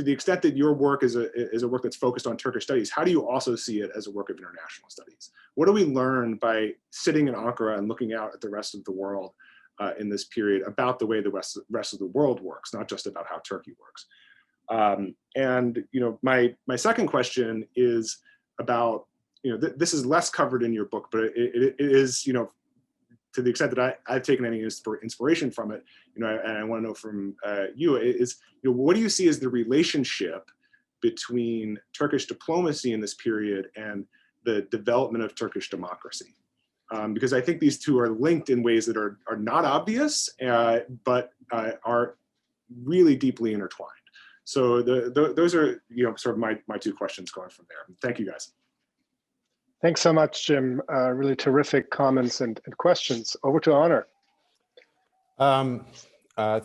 the extent that your work is a work that's focused on Turkish studies, how do you also see it as a work of international studies? What do we learn by sitting in Ankara and looking out at the rest of the world in this period about the way the rest of the world works, not just about how Turkey works? My second question is about, this is less covered in your book, but it is, to the extent that I've taken any inspiration from it, and I want to know from you is, what do you see as the relationship between Turkish diplomacy in this period and the development of Turkish democracy? Because I think these two are linked in ways that are not obvious, but are really deeply intertwined. So those are sort of my two questions going from there. Thank you, guys. Thanks so much, Jim. Really terrific comments and questions. Over to Onur.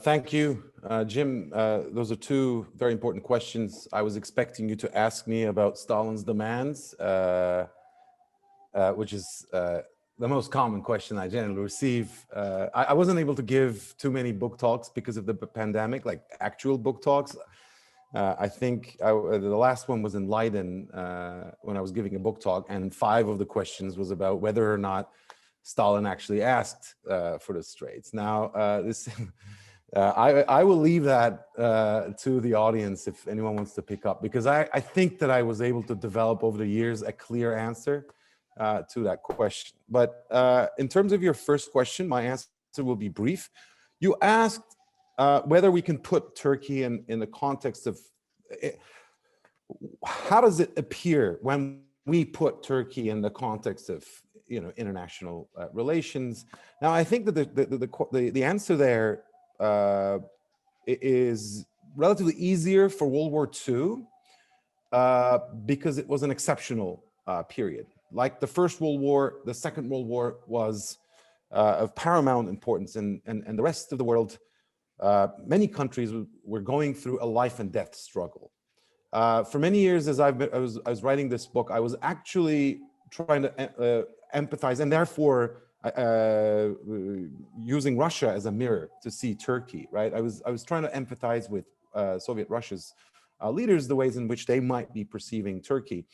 Thank you, Jim. Those are two very important questions. I was expecting you to ask me about Stalin's demands, which is the most common question I generally receive. I wasn't able to give too many book talks because of the pandemic, like actual book talks. I think the last one was in Leiden when I was giving a book talk, and 5 of the questions was about whether or not Stalin actually asked for the Straits. Now, I will leave that to the audience if anyone wants to pick up, because I think that I was able to develop over the years a clear answer to that question. But in terms of your first question, my answer will be brief. You asked whether we can put Turkey in the context of how does it appear when we put Turkey in the context of international relations. Now, I think that the answer there is relatively easier for World War II because it was an exceptional period. Like the First World War, the Second World War was of paramount importance, and the rest of the world, many countries were going through a life and death struggle. For many years, as I was writing this book, I was actually trying to empathize, and therefore using Russia as a mirror to see Turkey. Right? I was trying to empathize with Soviet Russia's leaders, the ways in which they might be perceiving Turkey,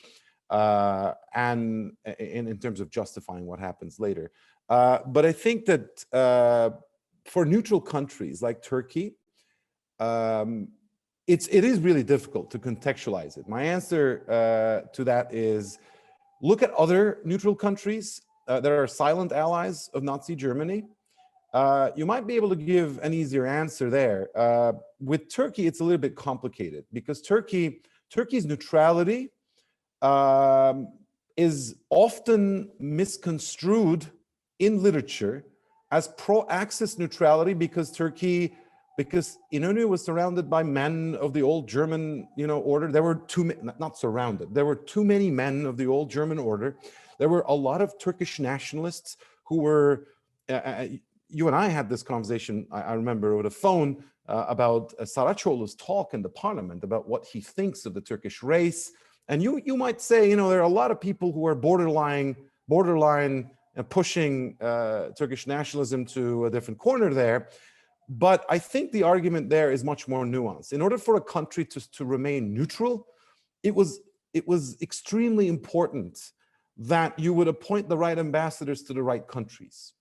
and in terms of justifying what happens later. But I think that for neutral countries like Turkey, it is really difficult to contextualize it. My answer to that is look at other neutral countries that are silent allies of Nazi Germany. You might be able to give an easier answer there. With Turkey, it's a little bit complicated because Turkey's neutrality is often misconstrued in literature as pro-Axis neutrality because Inonu was surrounded by men of the old German, order. There were not surrounded. There were too many men of the old German order. There were a lot of Turkish nationalists who were. You and I had this conversation. I remember over the phone about Saraçoğlu's talk in the parliament about what he thinks of the Turkish race. And you might say, there are a lot of people who are borderline pushing Turkish nationalism to a different corner there. But I think the argument there is much more nuanced. In order for a country to remain neutral, it was extremely important that you would appoint the right ambassadors to the right countries.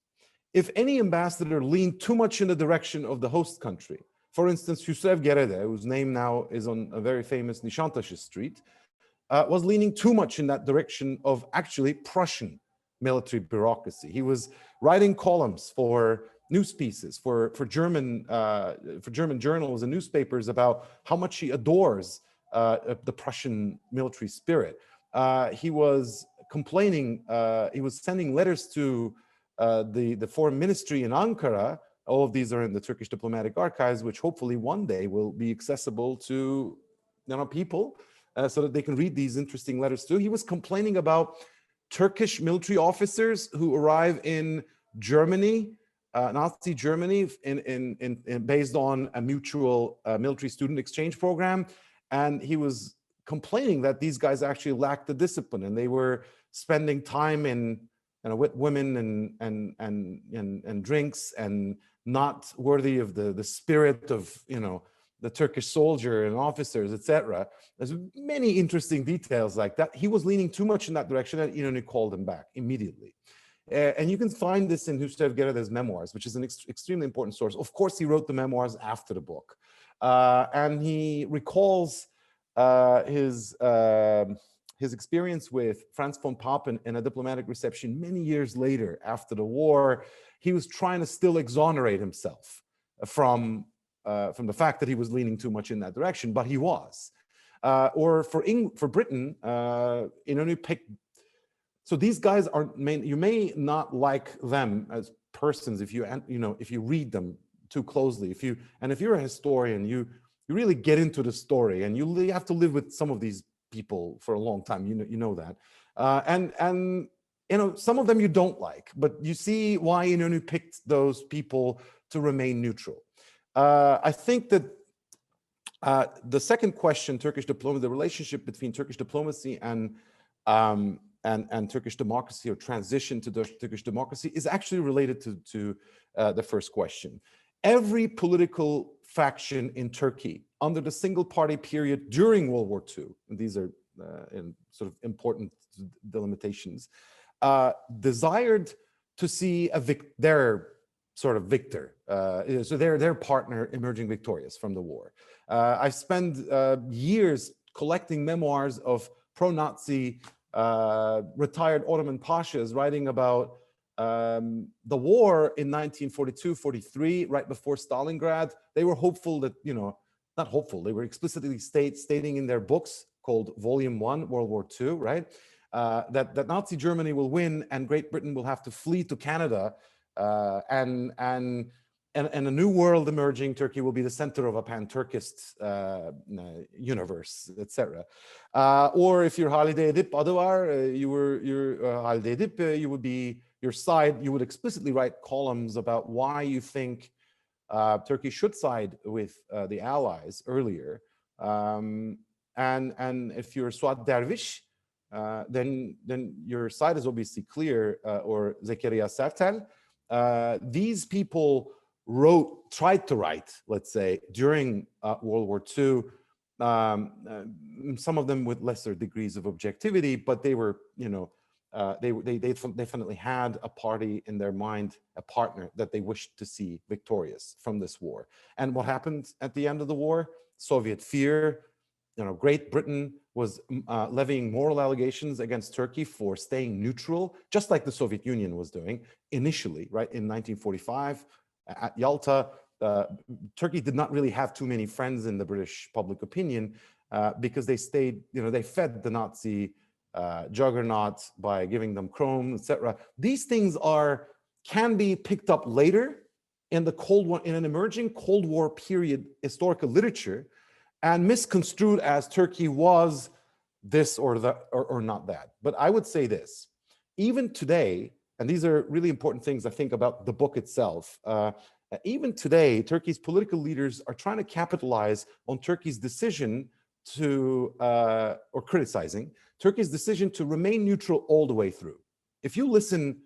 If any ambassador leaned too much in the direction of the host country, for instance, Yusuf Gerede, whose name now is on a very famous Nişantaşı street, was leaning too much in that direction of actually Prussian military bureaucracy. He was writing columns for news pieces for German journals and newspapers about how much he adores the Prussian military spirit. He was complaining. He was sending letters to the foreign ministry in Ankara. All of these are in the Turkish diplomatic archives, which hopefully one day will be accessible to people so that they can read these interesting letters too. He was complaining about Turkish military officers who arrive in Germany Nazi Germany based on a mutual military student exchange program. And he was complaining that these guys actually lacked the discipline, and they were spending time with women and drinks, and not worthy of the spirit of the Turkish soldier and officers, etc. There's many interesting details like that. He was leaning too much in that direction, and Inönü called him back immediately. And you can find this in Hüseyin Gerede's memoirs, which is an extremely important source. Of course, he wrote the memoirs after the book, and he recalls his experience with Franz von Papen in a diplomatic reception many years later after the war. He was trying to still exonerate himself from the fact that he was leaning too much in that direction, but he was. Or for Britain, Inönü picked. So these guys you may not like them as persons if you read them too closely. If you're a historian, you really get into the story, and you have to live with some of these people for a long time. You know that, and some of them you don't like, but you see why Inönü picked those people to remain neutral. I think that the second question, Turkish diplomacy, the relationship between Turkish diplomacy and Turkish democracy, or transition to Turkish democracy, is actually related to the first question. Every political faction in Turkey under the single-party period during World War II, and these are sort of important delimitations, desired to see their sort of victor, so their partner emerging victorious from the war. I spent years collecting memoirs of pro-Nazi retired Ottoman pashas writing about the war in 1942-43, right before Stalingrad. They were hopeful that, not hopeful, they were explicitly stating in their books called Volume 1, World War II, right? That Nazi Germany will win and Great Britain will have to flee to Canada, and a new world emerging. Turkey will be the center of a pan-Turkist universe, etc. Or if you're Halide Edip Adıvar, you're Halide Edip, you would be your side. You would explicitly write columns about why you think Turkey should side with the Allies earlier. And if you're Suat Dervish, then your side is obviously clear, or Zekeriya Sertel. These people tried to write, let's say, during World War II, some of them with lesser degrees of objectivity, but they were, they definitely had a party in their mind, a partner that they wished to see victorious from this war. And what happened at the end of the war? Soviet fear. Great Britain was levying moral allegations against Turkey for staying neutral, just like the Soviet Union was doing initially, right, in 1945 at Yalta. Turkey did not really have too many friends in the British public opinion because they stayed, they fed the Nazi juggernaut by giving them chrome, etc. These things can be picked up later in the Cold War, in an emerging Cold War period historical literature, and misconstrued as Turkey was this or that or not that. But I would say this, even today, and these are really important things I think about the book itself, even today, Turkey's political leaders are trying to capitalize on Turkey's decision to, or criticizing, Turkey's decision to remain neutral all the way through. If you listen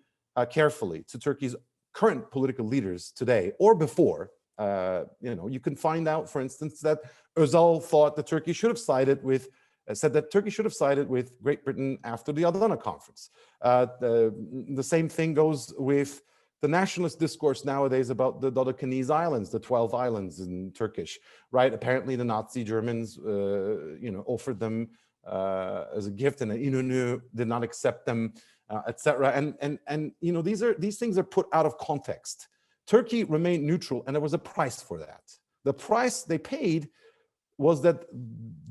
carefully to Turkey's current political leaders today or before, you can find out, for instance, that Özal thought that Turkey should have sided with, said that Turkey should have sided with Great Britain after the Adana Conference. The same thing goes with the nationalist discourse nowadays about the Dodecaniese Islands, the 12 islands in Turkish, right? Apparently the Nazi Germans, offered them as a gift, and İnönü did not accept them, etc. And these things are put out of context. Turkey remained neutral, and there was a price for that. The price they paid was that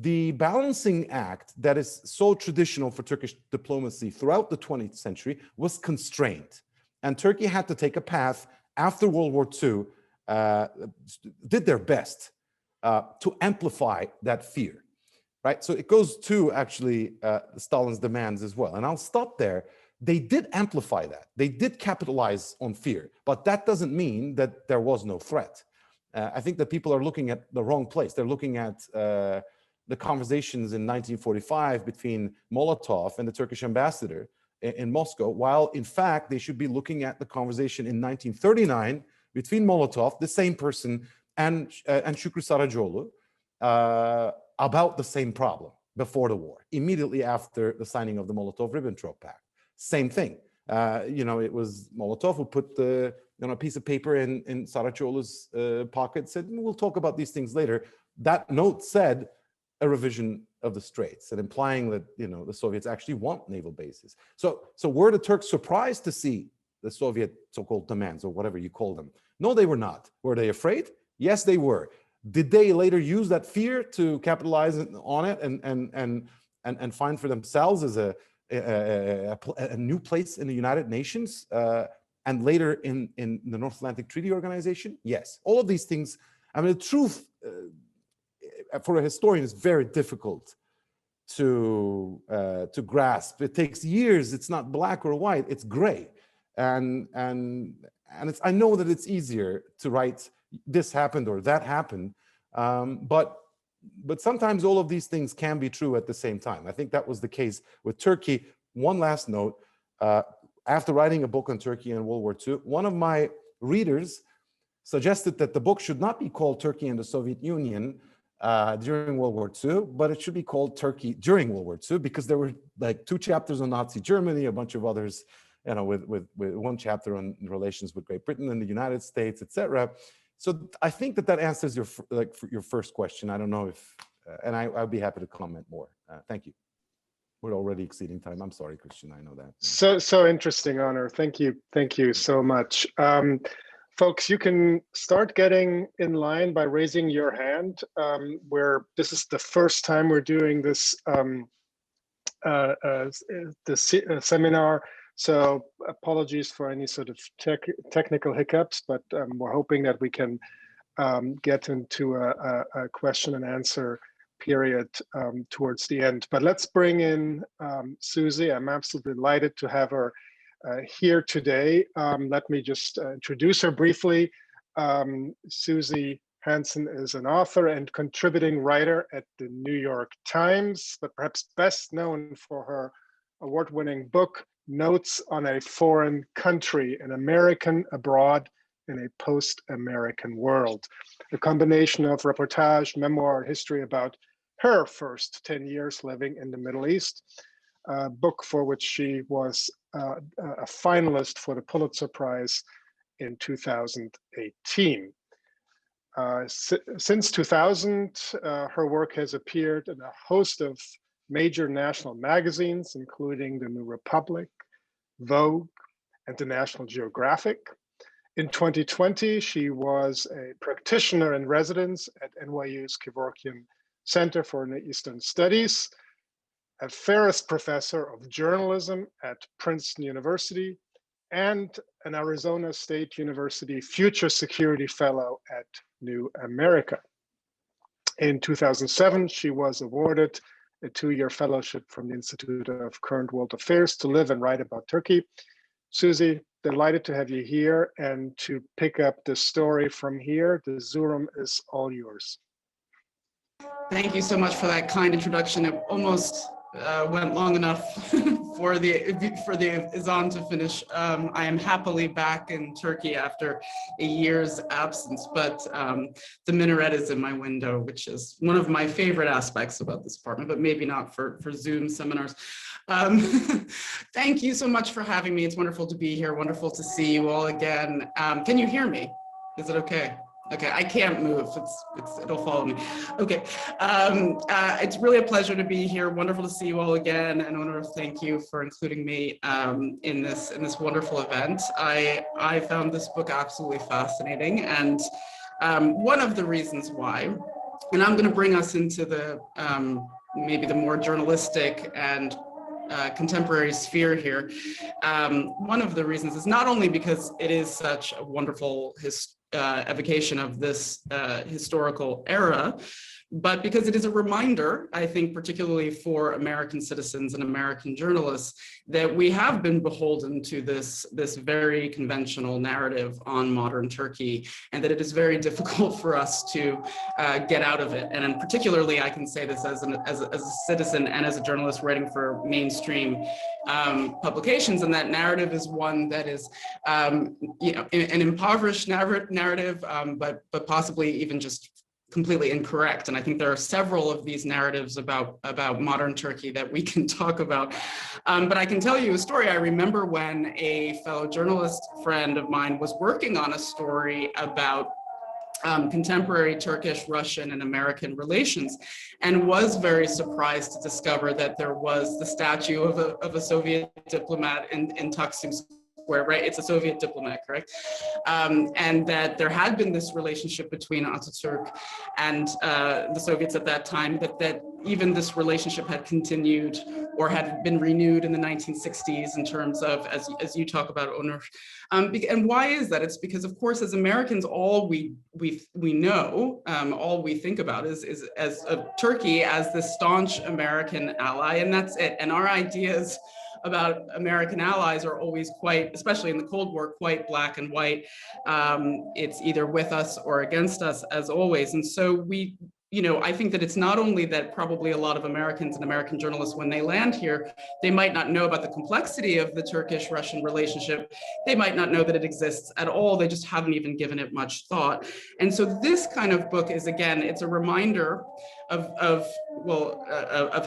the balancing act that is so traditional for Turkish diplomacy throughout the 20th century was constrained. And Turkey had to take a path after World War II, did their best to amplify that fear, right? So it goes to actually Stalin's demands as well. And I'll stop there they did amplify that. They did capitalize on fear, but that doesn't mean that there was no threat. I think that people are looking at the wrong place. They're looking at the conversations in 1945 between Molotov and the Turkish ambassador in Moscow, while in fact they should be looking at the conversation in 1939 between Molotov, the same person, and Şükrü Saracoğlu about the same problem before the war, immediately after the signing of the Molotov-Ribbentrop Pact. Same thing. It was Molotov who put the a piece of paper in Saracoğlu's pocket, said, we'll talk about these things later. That note said a revision of the Straits, and implying that the Soviets actually want naval bases. So were the Turks surprised to see the Soviet so-called demands, or whatever you call them? No, they were not. Were they afraid? Yes, they were. Did they later use that fear to capitalize on it and find for themselves as a new place in the United Nations and later in the North Atlantic Treaty Organization? Yes. All of these things. I mean, the truth for a historian is very difficult to grasp. It takes years. It's not black or white. It's gray, and it's. I know that it's easier to write this happened or that happened, but sometimes all of these things can be true at the same time. I think that was the case with Turkey. One last note, after writing a book on Turkey in World War II, one of my readers suggested that the book should not be called Turkey and the Soviet Union during World War II, but it should be called Turkey during World War II, because there were like 2 chapters on Nazi Germany, a bunch of others, with 1 chapter on relations with Great Britain and the United States, etc. So I think that answers your first question. I don't know if, and I'd be happy to comment more. Thank you. We're already exceeding time. I'm sorry, Christian. I know that. So interesting, Onur. Thank you so much. Folks, you can start getting in line by raising your hand. Where this is the first time we're doing this seminar. So apologies for any sort of technical hiccups, but we're hoping that we can get into a question and answer period towards the end. But let's bring in Susie. I'm absolutely delighted to have her here today. Let me just introduce her briefly. Susie Hansen is an author and contributing writer at the New York Times, but perhaps best known for her award-winning book, Notes on a Foreign Country, an American Abroad in a Post-American World, a combination of reportage, memoir, and history about her first 10 years living in the Middle East, a book for which she was a finalist for the Pulitzer Prize in 2018. Since 2000, her work has appeared in a host of major national magazines, including the New Republic, Vogue, and the National Geographic. In 2020, she was a practitioner in residence at NYU's Kevorkian Center for Near Eastern Studies, a Ferris Professor of Journalism at Princeton University, and an Arizona State University Future Security Fellow at New America. In 2007, she was awarded a 2-year fellowship from the Institute of Current World Affairs to live and write about Turkey. Susie, delighted to have you here and to pick up the story from here. The Zoom is all yours. Thank you so much for that kind introduction. It almost went long enough for the Ezan to finish. I am happily back in Turkey after a year's absence, but the minaret is in my window, which is one of my favorite aspects about this apartment, but maybe not for Zoom seminars. Thank you so much for having me. It's wonderful to be here. Wonderful to see you all again. Can you hear me? Is it okay? Okay, I can't move. It'll follow me. Okay, it's really a pleasure to be here. Wonderful to see you all again, and I want to thank you for including me in this wonderful event. I found this book absolutely fascinating, and one of the reasons why, and I'm going to bring us into the maybe the more journalistic and contemporary sphere here. One of the reasons is not only because it is such a wonderful evocation of this historical era, but because it is a reminder, I think, particularly for American citizens and American journalists, that we have been beholden to this very conventional narrative on modern Turkey, and that it is very difficult for us to get out of it. And particularly, I can say this as a citizen and as a journalist writing for mainstream publications, and that narrative is one that is, you know, an impoverished narrative, but possibly even just completely incorrect. And I think there are several of these narratives about modern Turkey that we can talk about. But I can tell you a story. I remember when a fellow journalist friend of mine was working on a story about contemporary Turkish, Russian, and American relations, and was very surprised to discover that there was the statue of a Soviet diplomat in Taksim Square, right? It's a Soviet diplomat, correct? And that there had been this relationship between Ataturk and the Soviets at that time, that even this relationship had continued or had been renewed in the 1960s in terms of, as you talk about, Onur. And why is that? It's because, of course, as Americans, all we know, all we think about is as Turkey as the staunch American ally, and that's it. And our ideas about American allies are always quite, especially in the Cold War, quite black and white. It's either with us or against us, as always. And so you know, I think that it's not only that probably a lot of Americans and American journalists, when they land here, they might not know about the complexity of the Turkish-Russian relationship. They might not know that it exists at all. They just haven't even given it much thought. And so this kind of book is, again, it's a reminder of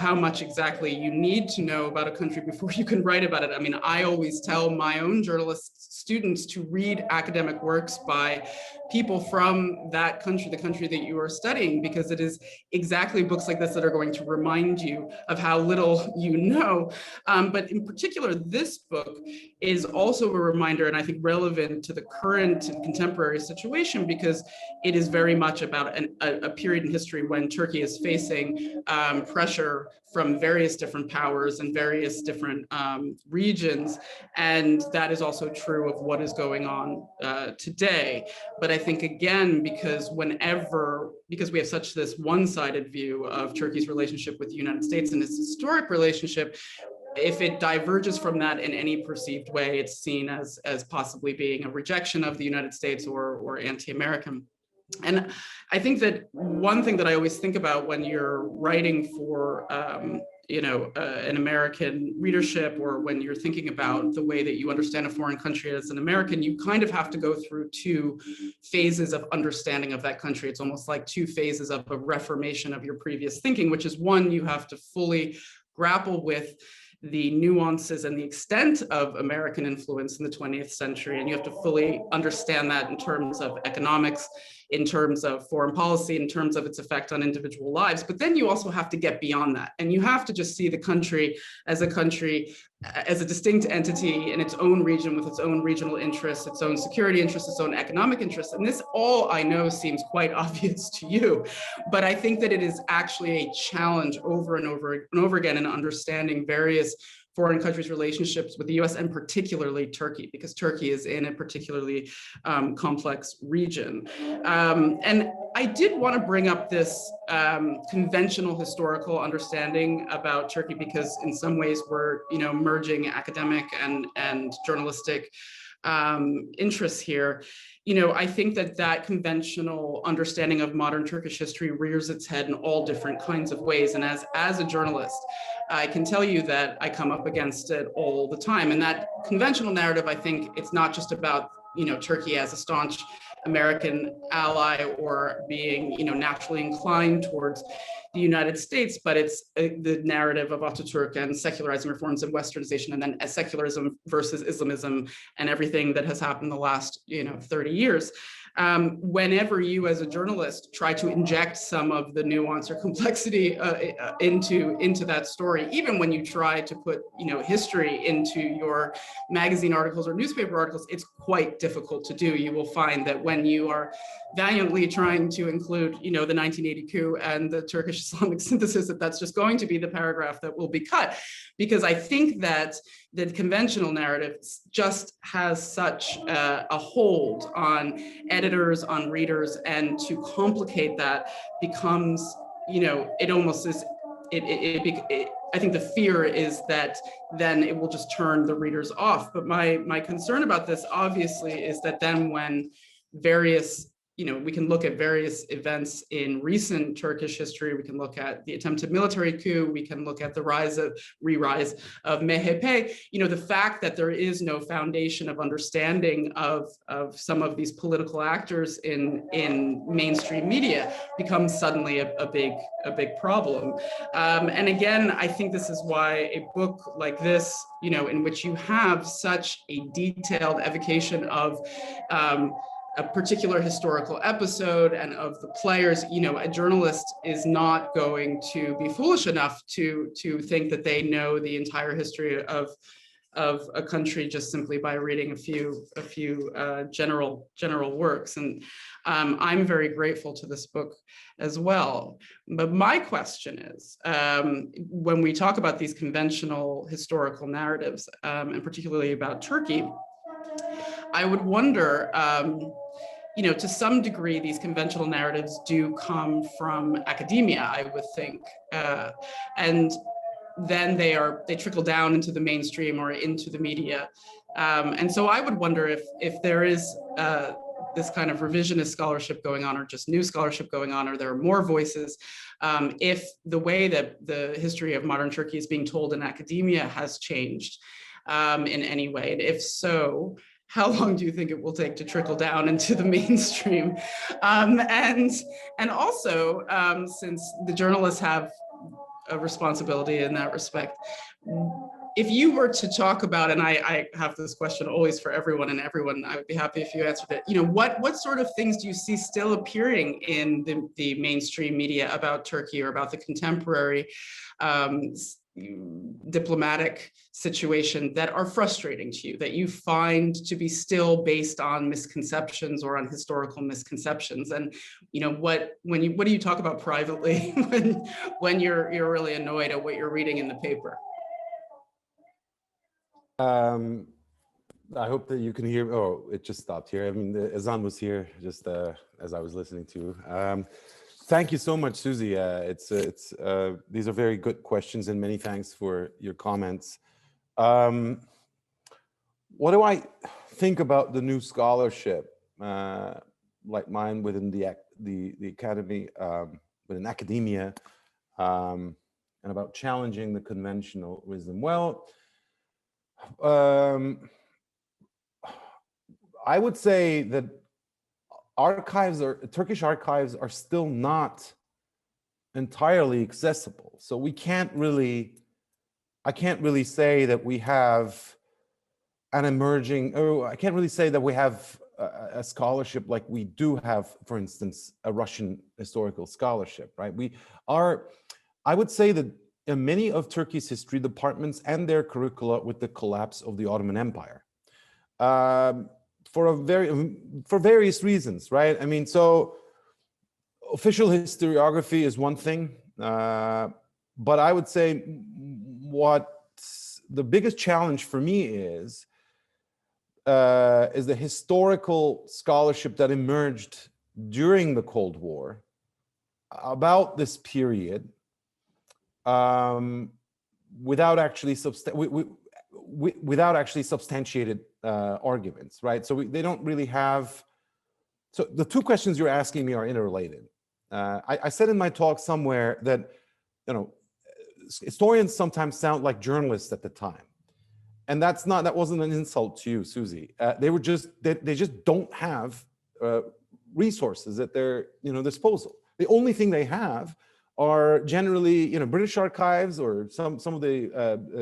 how much exactly you need to know about a country before you can write about it. I mean, I always tell my own journalist students to read academic works by people from that country, the country that you are studying, because it is exactly books like this that are going to remind you of how little you know. But in particular, this book is also a reminder, and I think relevant to the current and contemporary situation, because it is very much about a period in history when Turkey is facing pressure from various different powers and various different regions. And that is also true of what is going on today. But I think, again, because we have such this one-sided view of Turkey's relationship with the United States and its historic relationship, if it diverges from that in any perceived way, it's seen as possibly being a rejection of the United States or anti-American. And I think that one thing that I always think about when you're writing for an American readership, or when you're thinking about the way that you understand a foreign country as an American, you kind of have to go through two phases of understanding of that country. It's almost like two phases of a reformation of your previous thinking, which is, one, you have to fully grapple with the nuances and the extent of American influence in the 20th century. And you have to fully understand that in terms of economics, in terms of foreign policy, in terms of its effect on individual lives. But then you also have to get beyond that. And you have to just see the country, as a distinct entity in its own region with its own regional interests, its own security interests, its own economic interests. And this all, I know, seems quite obvious to you, but I think that it is actually a challenge over and over and over again in understanding various foreign countries' relationships with the US, and particularly Turkey, because Turkey is in a particularly complex region. And I did want to bring up this conventional historical understanding about Turkey, because in some ways we're, merging academic and journalistic interests here. I think that conventional understanding of modern Turkish history rears its head in all different kinds of ways. And as a journalist, I can tell you that I come up against it all the time. And that conventional narrative, I think it's not just about, Turkey as a staunch American ally or being, naturally inclined towards the United States, but it's the narrative of Ataturk and secularizing reforms and westernization, and then secularism versus Islamism and everything that has happened the last, 30 years. Whenever you as a journalist try to inject some of the nuance or complexity into that story, even when you try to put history into your magazine articles or newspaper articles, it's quite difficult to do. You will find that when you are valiantly trying to include the 1980 coup and the Turkish Islamic synthesis, that's just going to be the paragraph that will be cut, because I think that the conventional narrative just has such a hold on editors, on readers, and to complicate that becomes it almost is, I think the fear is that then it will just turn the readers off. But my concern about this obviously is that then when various, we can look at various events in recent Turkish history. We can look at the attempted military coup. We can look at the rise of MHP. The fact that there is no foundation of understanding of some of these political actors in mainstream media becomes suddenly a big problem. And again, I think this is why a book like this, in which you have such a detailed evocation of a particular historical episode and of the players, a journalist is not going to be foolish enough to think that they know the entire history of a country just simply by reading a few general works. And I'm very grateful to this book as well. But my question is, when we talk about these conventional historical narratives, and particularly about Turkey, I would wonder, to some degree, these conventional narratives do come from academia, I would think, and then they trickle down into the mainstream or into the media, and so I would wonder if there is this kind of revisionist scholarship going on, or just new scholarship going on, or there are more voices, if the way that the history of modern Turkey is being told in academia has changed in any way, and if so, how long do you think it will take to trickle down into the mainstream? And also, since the journalists have a responsibility in that respect, if you were to talk about, and I have this question always for everyone, and everyone, I would be happy if you answered it, what sort of things do you see still appearing in the mainstream media about Turkey or about the contemporary diplomatic situation that are frustrating to you, that you find to be still based on misconceptions or on historical misconceptions? And what do you talk about privately when you're really annoyed at what you're reading in the paper? I hope that you can hear. Oh, it just stopped here. I mean, the Azan was here just as I was listening to you. Thank you so much, Susie. These are very good questions, and many thanks for your comments. What do I think about the new scholarship, like mine within the academy, within academia, and about challenging the conventional wisdom? Well, I would say that Turkish archives are still not entirely accessible. So I can't really say that we have an emerging, I can't really say that we have a scholarship like we do have, for instance, a Russian historical scholarship, right? I would say that in many of Turkey's history departments and their curricula with the collapse of the Ottoman Empire, for various reasons, right? I mean, so official historiography is one thing, but I would say what the biggest challenge for me is the historical scholarship that emerged during the Cold War about this period, without actually substantiated arguments, right? So they don't really have. So the two questions you're asking me are interrelated. I said in my talk somewhere that historians sometimes sound like journalists at the time, and that wasn't an insult to you, Susie. They just don't have resources at their disposal. The only thing they have are generally British archives or some of the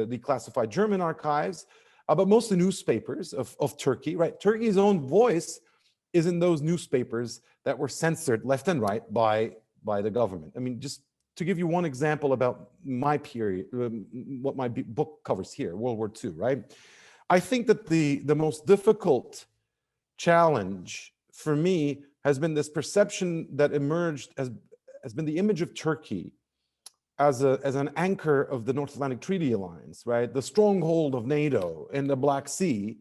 declassified German archives, but mostly newspapers of Turkey, right? Turkey's own voice is in those newspapers that were censored left and right by the government. I mean, just to give you one example about my period, what my book covers here, World War II, right? I think that the most difficult challenge for me has been this perception that emerged has been the image of Turkey as an anchor of the North Atlantic Treaty Alliance, right? The stronghold of NATO in the Black Sea,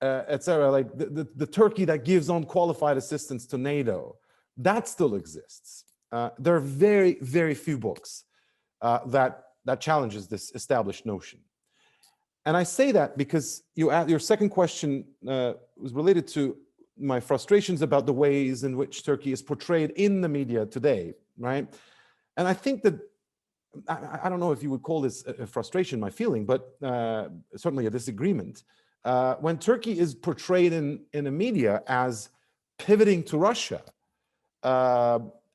etc. Like the Turkey that gives unqualified assistance to NATO, that still exists. there are very, very few books that challenges this established notion. And I say that because your second question was related to my frustrations about the ways in which Turkey is portrayed in the media today, right? And I think that, I don't know if you would call this a frustration, my feeling, but certainly a disagreement. When Turkey is portrayed in the media as pivoting to Russia,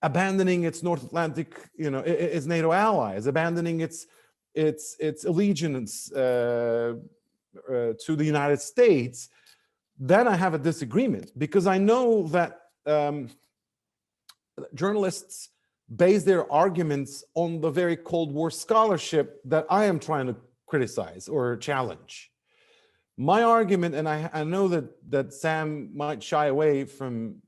abandoning its North Atlantic, its NATO allies, abandoning its allegiance to the United States, then I have a disagreement, because I know that journalists base their arguments on the very Cold War scholarship that I am trying to criticize or challenge. My argument, and I know that Sam might shy away from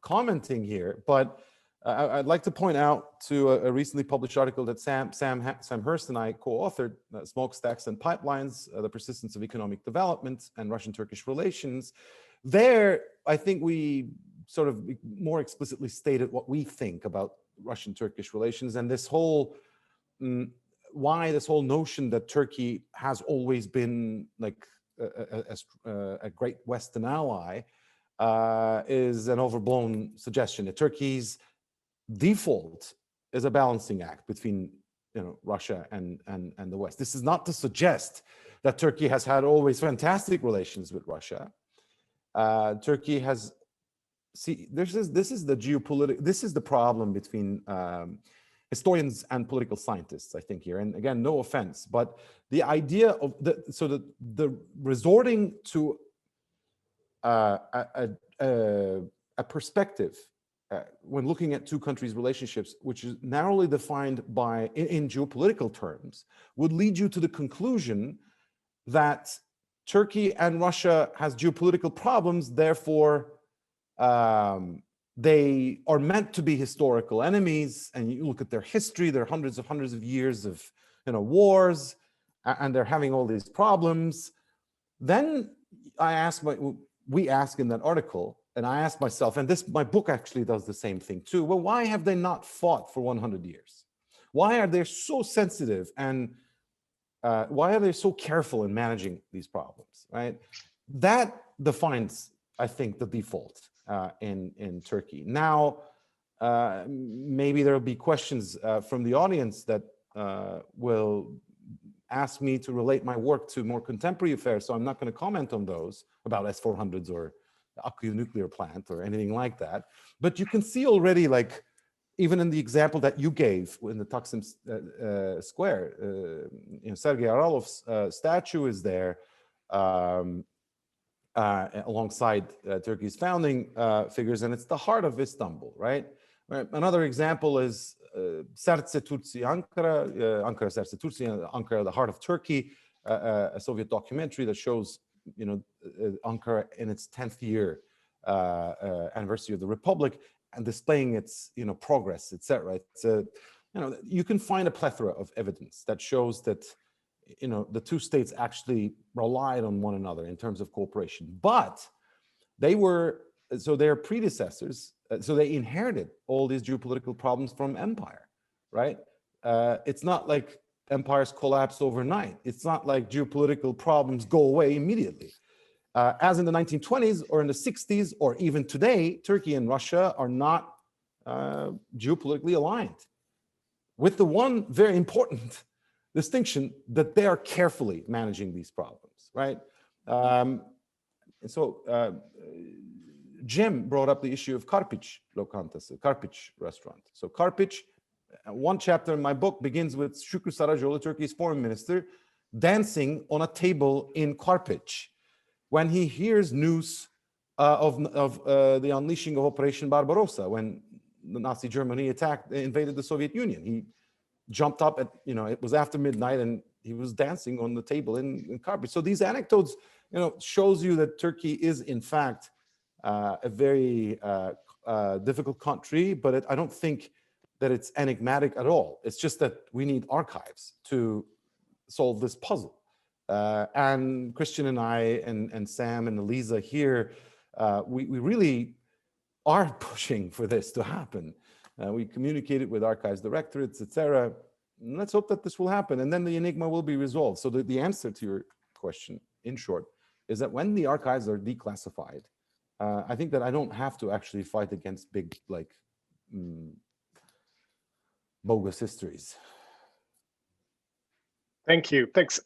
commenting here, but I'd like to point out to a recently published article that Sam Hurst and I co-authored, Smokestacks and Pipelines, The Persistence of Economic Development and Russian-Turkish Relations. There, I think we sort of more explicitly stated what we think about Russian-Turkish relations, and this whole, why this whole notion that Turkey has always been like a great Western ally is an overblown suggestion. That Turkey's default is a balancing act between Russia and the West. This is not to suggest that Turkey has had always fantastic relations with Russia. Turkey has, this is the geopolitical, this is the problem between historians and political scientists, I think, here. And again, no offense, but the idea of the resorting to a perspective when looking at two countries' relationships, which is narrowly defined by in geopolitical terms, would lead you to the conclusion that Turkey and Russia has geopolitical problems, therefore they are meant to be historical enemies. And you look at their history, there are hundreds of years of wars, and they're having all these problems. Then we ask in that article, and I asked myself, and my book actually does the same thing too, well, why have they not fought for 100 years? Why are they so sensitive, and why are they so careful in managing these problems, right? That defines, I think, the default in Turkey. Now, maybe there'll be questions from the audience that will ask me to relate my work to more contemporary affairs, so I'm not going to comment on those about S-400s or Akkuyu nuclear plant or anything like that. But you can see already, like, even in the example that you gave in the Taksim Square, Sergei Aralov's statue is there alongside Turkey's founding figures, and it's the heart of Istanbul, right? Another example is Sertse Turci Ankara, Ankara Sertse Turci, Ankara, the heart of Turkey, a Soviet documentary that shows Ankara in its 10th year anniversary of the Republic and displaying its progress, etc. It's you can find a plethora of evidence that shows that the two states actually relied on one another in terms of cooperation, but their predecessors, so they inherited all these geopolitical problems from empire, right? It's not like empires collapse overnight. It's not like geopolitical problems go away immediately. As in the 1920s or in the 60s, or even today, Turkey and Russia are not geopolitically aligned, with the one very important distinction that they are carefully managing these problems, right? Jim brought up the issue of Karpic lokantası, Karpic restaurant. So Karpic, one chapter in my book begins with Şükrü Saracoğlu, Turkey's foreign minister, dancing on a table in Karpic when he hears news of the unleashing of Operation Barbarossa, when the Nazi Germany invaded the Soviet Union. He jumped up at, it was after midnight, and he was dancing on the table in Karpic. So these anecdotes, shows you that Turkey is in fact a very difficult country, but I don't think that it's enigmatic at all. It's just that we need archives to solve this puzzle. And Christian and I and Sam and Elisa here, we really are pushing for this to happen. We communicated with archives directorates, etc. Let's hope that this will happen, and then the enigma will be resolved. So the answer to your question, in short, is that when the archives are declassified, I think that I don't have to actually fight against big, like, bogus histories. Thank you. Thanks.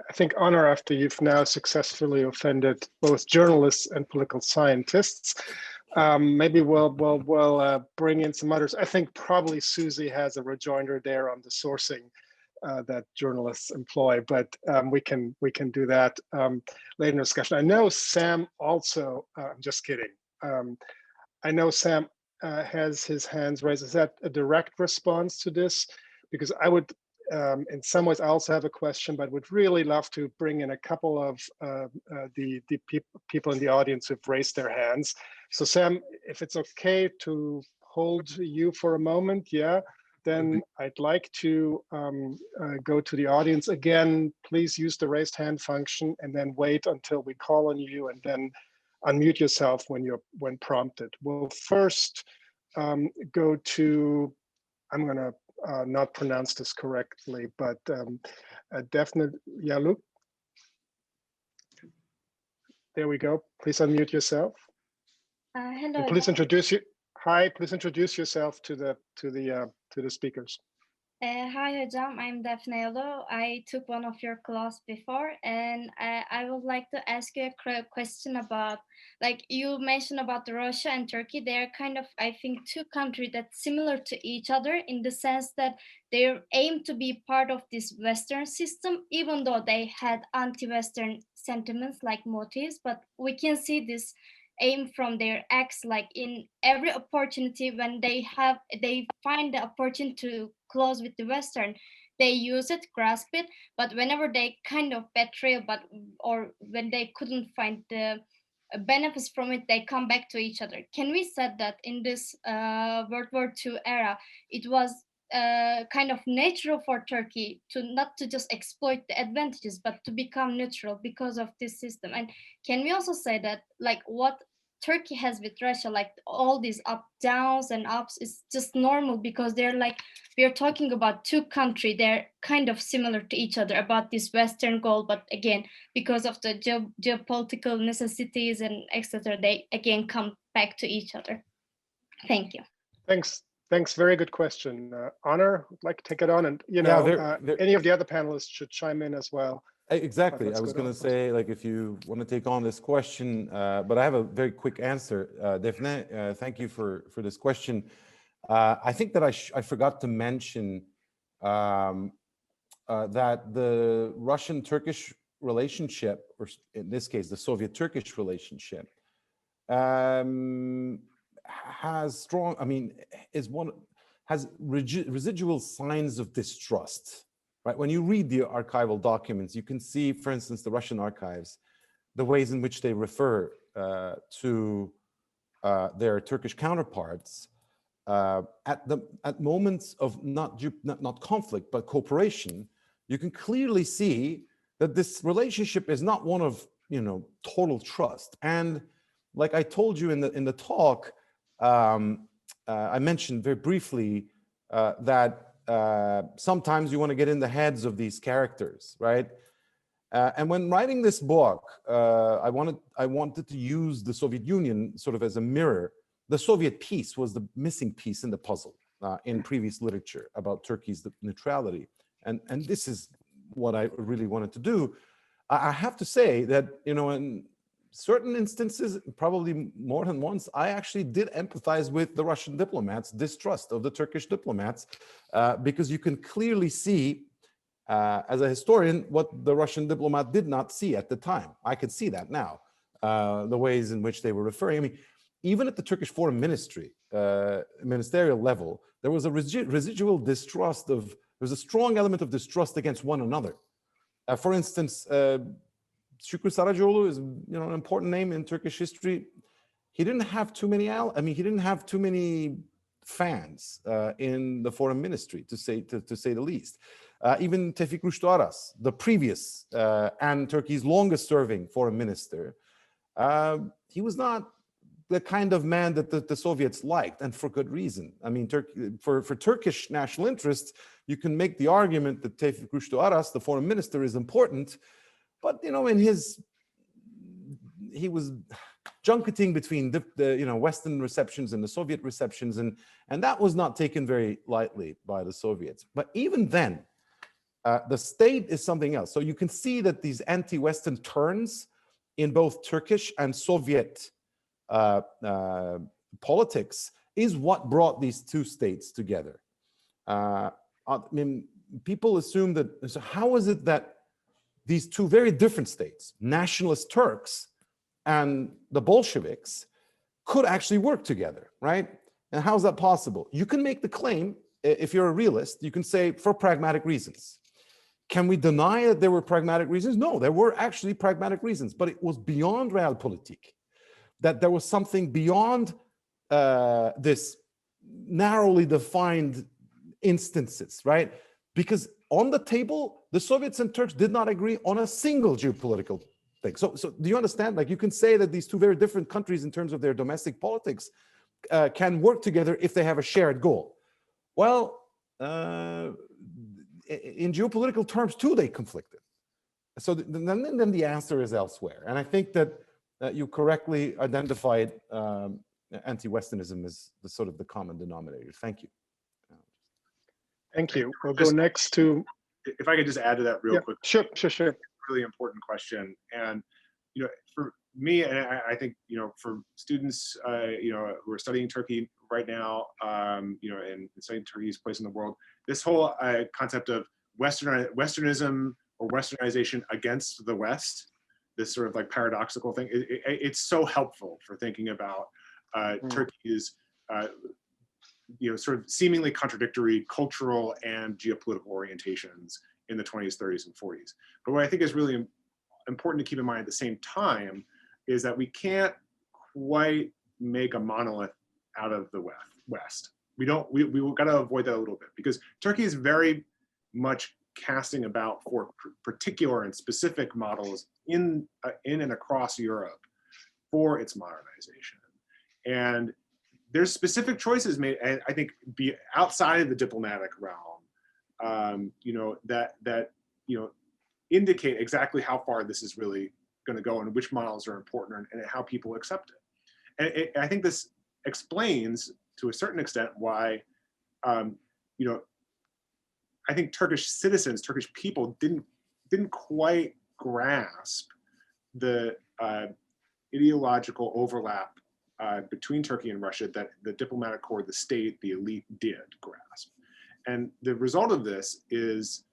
I think, Honor, after you've now successfully offended both journalists and political scientists, maybe we'll bring in some others. I think probably Susie has a rejoinder there on the sourcing that journalists employ, but we can do that later in the discussion. I know Sam also. I'm just kidding. I know Sam has his hands raised. Is that a direct response to this? Because I would. In some ways, I also have a question, but would really love to bring in a couple of the people in the audience who've raised their hands. So Sam, if it's okay to hold you for a moment, yeah, then I'd like to go to the audience again. Please use the raised hand function and then wait until we call on you, and then unmute yourself when prompted. We'll first go to, I'm gonna not pronounce this correctly, but definitely, yeah, Luke. There we go. Please unmute yourself. Hello. And please introduce you. Hi, please introduce yourself to the speakers. Hi, Hocam. I'm Daphne Yolo. I took one of your class before, and I would like to ask you a question about, like you mentioned about Russia and Turkey. They're kind of, I think, two countries that's similar to each other in the sense that they aim to be part of this Western system, even though they had anti-Western sentiments like motives. But we can see this aim from their acts, like in every opportunity when they find the opportunity to close with the Western, they use it, grasp it, but whenever they kind of betray, or when they couldn't find the benefits from it, they come back to each other. Can we say that in this World War II era, it was kind of natural for Turkey to not to just exploit the advantages, but to become neutral because of this system? And can we also say that, like, what Turkey has with Russia, like all these up, downs and ups, is just normal because they're like, we are talking about two countries, they're kind of similar to each other about this Western goal, but again, because of the geopolitical necessities and etc., they again come back to each other. Thank you. Thanks. Very good question. Honor, would like to take it on, and any of the other panelists should chime in as well. Exactly. I was going to say, like, if you want to take on this question, but I have a very quick answer. Defne, thank you for this question. I think that I forgot to mention that the Russian-Turkish relationship, or in this case, the Soviet-Turkish relationship, has strong, has residual signs of distrust. Right? When you read the archival documents, you can see, for instance, the Russian archives, the ways in which they refer to their Turkish counterparts at moments of not conflict but cooperation. You can clearly see that this relationship is not one of total trust. And like I told you in the talk, I mentioned very briefly that. Sometimes you want to get in the heads of these characters, right? And when writing this book, I wanted to use the Soviet Union sort of as a mirror. The Soviet piece was the missing piece in the puzzle in previous literature about Turkey's neutrality, and this is what I really wanted to do. I have to say that in certain instances, probably more than once, I actually did empathize with the Russian diplomats' distrust of the Turkish diplomats, because you can clearly see, as a historian, what the Russian diplomat did not see at the time. I could see that now, the ways in which they were referring. I mean, even at the Turkish foreign ministry, ministerial level, there was a residual distrust there was a strong element of distrust against one another. For instance, Şükrü Saracoğlu is an important name in Turkish history. He didn't have too many he didn't have too many fans in the foreign ministry, to say the least. Even Tevfik Rüştü Aras, the previous and Turkey's longest serving foreign minister, he was not the kind of man that the Soviets liked, and for good reason. I mean, for Turkish national interests, you can make the argument that Tevfik Rüştü Aras, the foreign minister, is important, but you know, he was junketing between the Western receptions and the Soviet receptions, and that was not taken very lightly by the Soviets. But even then, the state is something else. So you can see that these anti-Western turns in both Turkish and Soviet politics is what brought these two states together. I mean, people assume that, so how is it that these two very different states, nationalist Turks and the Bolsheviks, could actually work together, right? And how is that possible? You can make the claim, if you're a realist, you can say for pragmatic reasons. Can we deny that there were pragmatic reasons? No, there were actually pragmatic reasons, but it was beyond realpolitik, that there was something beyond this narrowly defined instances, right? Because on the table, the Soviets and Turks did not agree on a single geopolitical thing. So do you understand? Like, you can say that these two very different countries in terms of their domestic politics can work together if they have a shared goal. Well, in geopolitical terms too, they conflicted. So then the answer is elsewhere. And I think that you correctly identified anti-Westernism as the sort of the common denominator. Thank you. Thank you. We'll go next to. If I could just add to that real quick. Sure. Really important question. And, you know, for me, and I think, you know, for students, you know, who are studying Turkey right now, you know, and studying Turkey's place in the world, this whole concept of Westernism or Westernization against the West, this sort of like paradoxical thing, it's so helpful for thinking about Turkey's, you know, sort of seemingly contradictory cultural and geopolitical orientations in the 20s, 30s, and 40s. But what I think is really important to keep in mind at the same time is that we can't quite make a monolith out of the West. We got to avoid that a little bit, because Turkey is very much casting about for particular and specific models in and across Europe for its modernization. And there's specific choices made, and I think be outside of the diplomatic realm, you know, that you know, indicate exactly how far this is really going to go and which models are important and how people accept it. And I think this explains to a certain extent why, you know, I think Turkish citizens, Turkish people didn't quite grasp the ideological overlap between Turkey and Russia that the diplomatic corps, the state, the elite did grasp. And the result of this is,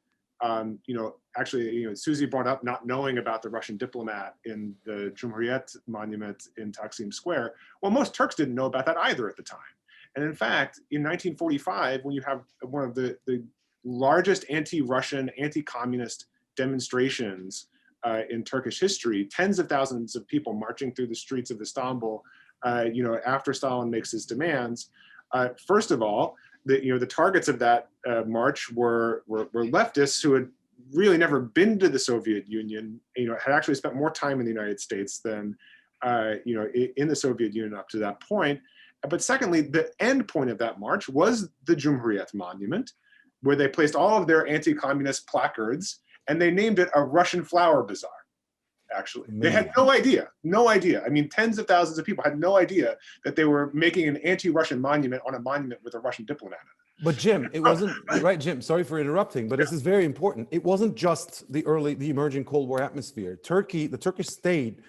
you know, actually, you know, Susie brought up not knowing about the Russian diplomat in the Cumhuriyet monument in Taksim Square. Well, most Turks didn't know about that either at the time. And in fact, in 1945, when you have one of the largest anti-Russian, anti-communist demonstrations in Turkish history, tens of thousands of people marching through the streets of Istanbul, you know, after Stalin makes his demands. First of all, the targets of that march were leftists who had really never been to the Soviet Union, you know, had actually spent more time in the United States than, you know, in the Soviet Union up to that point. But secondly, the end point of that march was the Cumhuriyet monument, where they placed all of their anti-communist placards, and they named it a Russian flower bazaar. Actually, they had no idea. I mean, tens of thousands of people had no idea that they were making an anti-Russian monument on a monument with a Russian diplomat in it. But Jim, it wasn't, right, Jim, sorry for interrupting, but this is very important. It wasn't just the emerging Cold War atmosphere. Turkey, the Turkish state,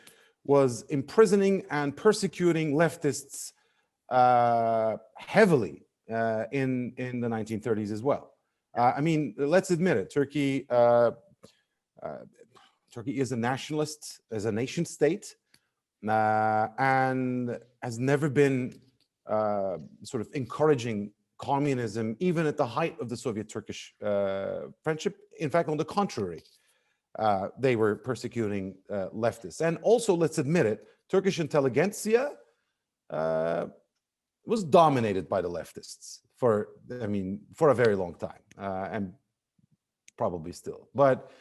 was imprisoning and persecuting leftists heavily in the 1930s as well. I mean, let's admit it, Turkey is a nationalist, as a nation state, and has never been sort of encouraging communism, even at the height of the Soviet-Turkish friendship. In fact, on the contrary, they were persecuting leftists. And also, let's admit it, Turkish intelligentsia was dominated by the leftists for a very long time, and probably still. But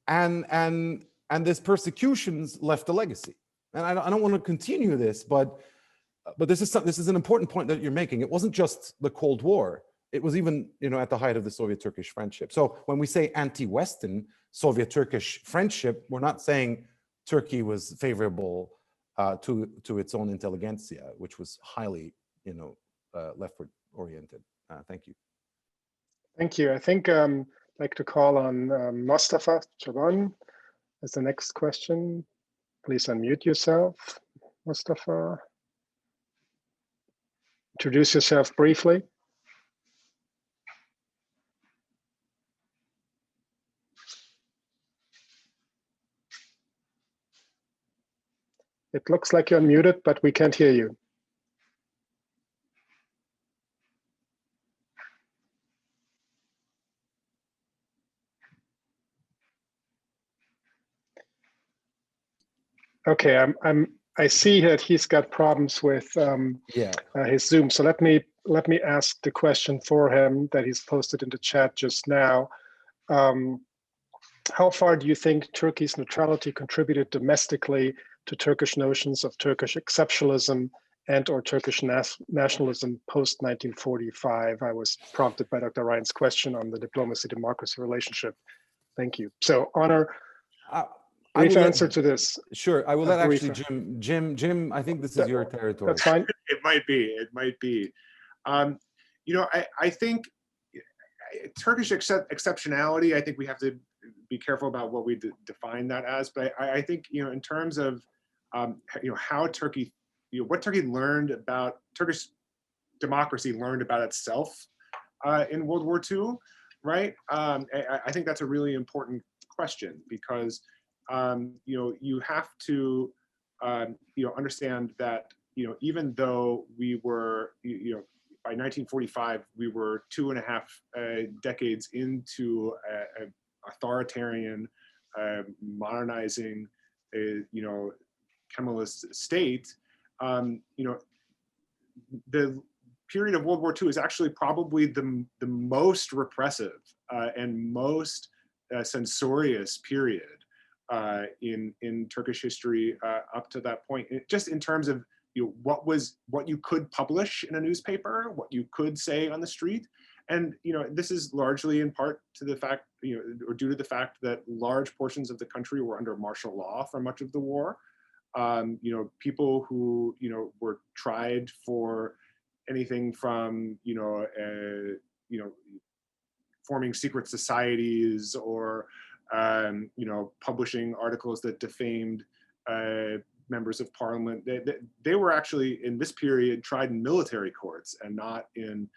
and this persecutions left a legacy, and I don't want to continue this, but this is an important point that you're making. It wasn't just the Cold War. It was even, at the height of the Soviet-Turkish friendship. So when we say anti-Western Soviet-Turkish friendship, we're not saying Turkey was favorable to its own intelligentsia, which was highly, leftward oriented. Thank you. Thank you. I think I'd like to call on Mustafa Chaban as the next question. Please unmute yourself, Mustafa. Introduce yourself briefly. It looks like you're muted, but we can't hear you. Okay, I see that he's got problems with his Zoom. So let me ask the question for him that he's posted in the chat just now. How far do you think Turkey's neutrality contributed domestically to Turkish notions of Turkish exceptionalism and/or Turkish nationalism post-1945? I was prompted by Dr. Ryan's question on the diplomacy-democracy relationship. Thank you. So, Honor, brief answer to this. Sure, I will let actually Jim, I think this is your territory. That's fine. It might be. I think Turkish exceptionality, I think we have to be careful about what we define that as. But I think, in terms of, how Turkey, what Turkey learned about, Turkish democracy learned about itself in World War II, right? I think that's a really important question because, you have to, understand that, even though we were, by 1945, we were 2.5 decades into an authoritarian, modernizing, Kemalist state. The period of World War II is actually probably the most repressive and most censorious period in Turkish history up to that point. Just in terms of what you could publish in a newspaper, what you could say on the street. And this is largely in part to the fact, or due to the fact that large portions of the country were under martial law for much of the war. People who were tried for anything from forming secret societies or publishing articles that defamed members of parliament. They were actually in this period tried in military courts and not in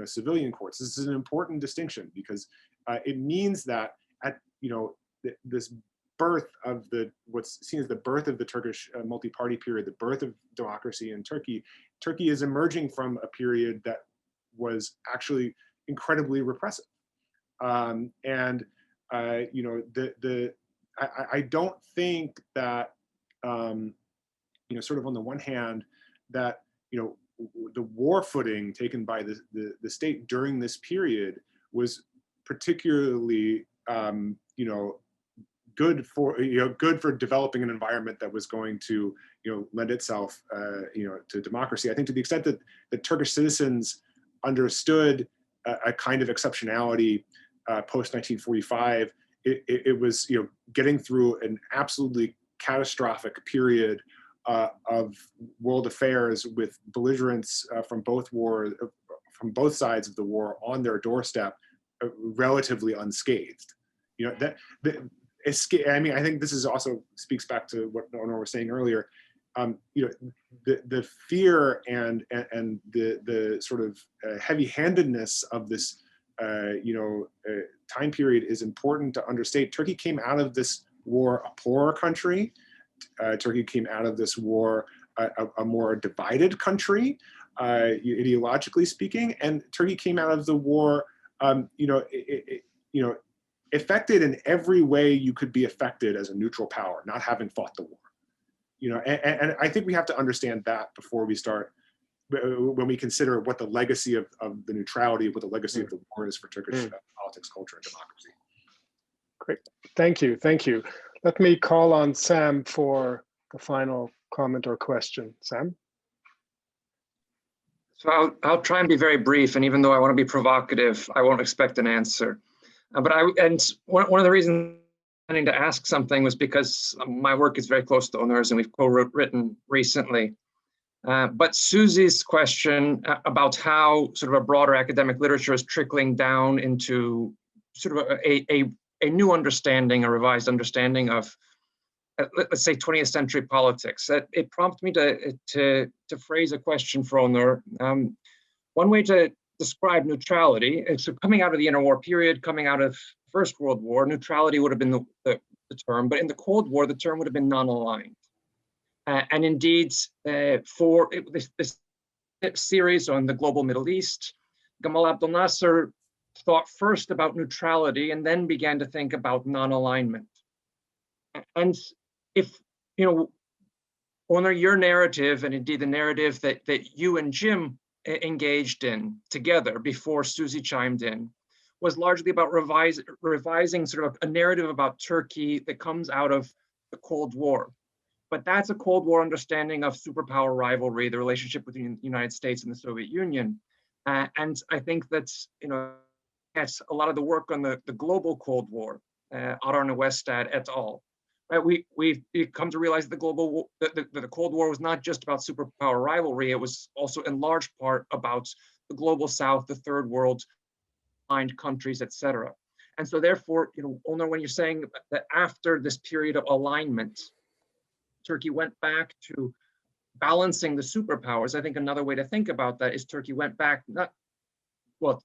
civilian courts. This is an important distinction because it means that at this birth of what's seen as the birth of the Turkish multi-party period, the birth of democracy in Turkey, Turkey is emerging from a period that was actually incredibly repressive. I don't think that sort of on the one hand that the war footing taken by the state during this period was particularly good for developing an environment that was going to lend itself to democracy. I think to the extent that the Turkish citizens understood a kind of exceptionality post 1945, it was getting through an absolutely catastrophic period of world affairs with belligerents from both sides of the war on their doorstep, relatively unscathed. I think this is also speaks back to what Honor was saying earlier. The fear and the sort of heavy-handedness of this time period is important to understate. Turkey came out of this war a poorer country. Turkey came out of this war a more divided country, ideologically speaking, and Turkey came out of the war, affected in every way you could be affected as a neutral power, not having fought the war. And I think we have to understand that before we start, when we consider what the legacy of the neutrality, what the legacy of the war is for Turkish politics, culture, and democracy. Great, thank you. Let me call on Sam for the final comment or question. Sam? So I'll try and be very brief, and even though I want to be provocative, I won't expect an answer. But one of the reasons I'm planning to ask something was because my work is very close to Onur's, and we've co-written recently. But Susie's question about how sort of a broader academic literature is trickling down into sort of a new understanding, a revised understanding of, let's say, 20th century politics. It prompted me to phrase a question for Onur. One way to describe neutrality is, so coming out of the interwar period, coming out of First World War, neutrality would have been the term, but in the Cold War, the term would have been non-aligned. And indeed, for this series on the global Middle East, Gamal Abdel Nasser thought first about neutrality and then began to think about non-alignment. And if, you know, Onur, your narrative, and indeed the narrative that you and Jim engaged in together before Susie chimed in, was largely about revising sort of a narrative about Turkey that comes out of the Cold War. But that's a Cold War understanding of superpower rivalry, the relationship between the United States and the Soviet Union. And I think that's, you know, that's a lot of the work on the global Cold War, Arar Westad et al. Right? We've come to realize that the Cold War was not just about superpower rivalry, it was also in large part about the global South, the third world, aligned countries, etc. And so therefore, you know, Onur, when you're saying that after this period of alignment, Turkey went back to balancing the superpowers, I think another way to think about that is Turkey went back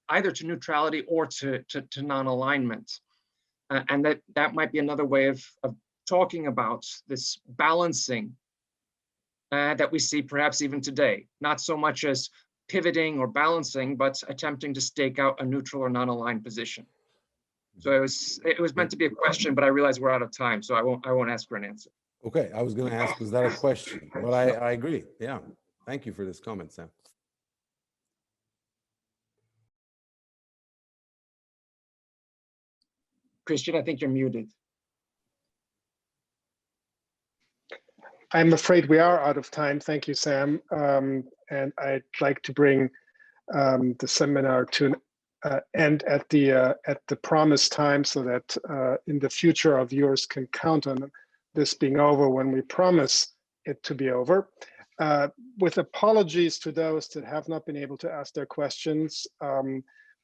either to neutrality or to non-alignment. And that might be another way of talking about this balancing that we see perhaps even today, not so much as pivoting or balancing, but attempting to stake out a neutral or non-aligned position. So it was meant to be a question, but I realize we're out of time, so I won't ask for an answer. Okay, I was going to ask, was that a question? But I agree. Yeah, thank you for this comment, Sam. Christian, I think you're muted. I'm afraid we are out of time. Thank you, Sam. And I'd like to bring the seminar to an end at the promised time, so that in the future our viewers can count on this being over when we promise it to be over. With apologies to those that have not been able to ask their questions,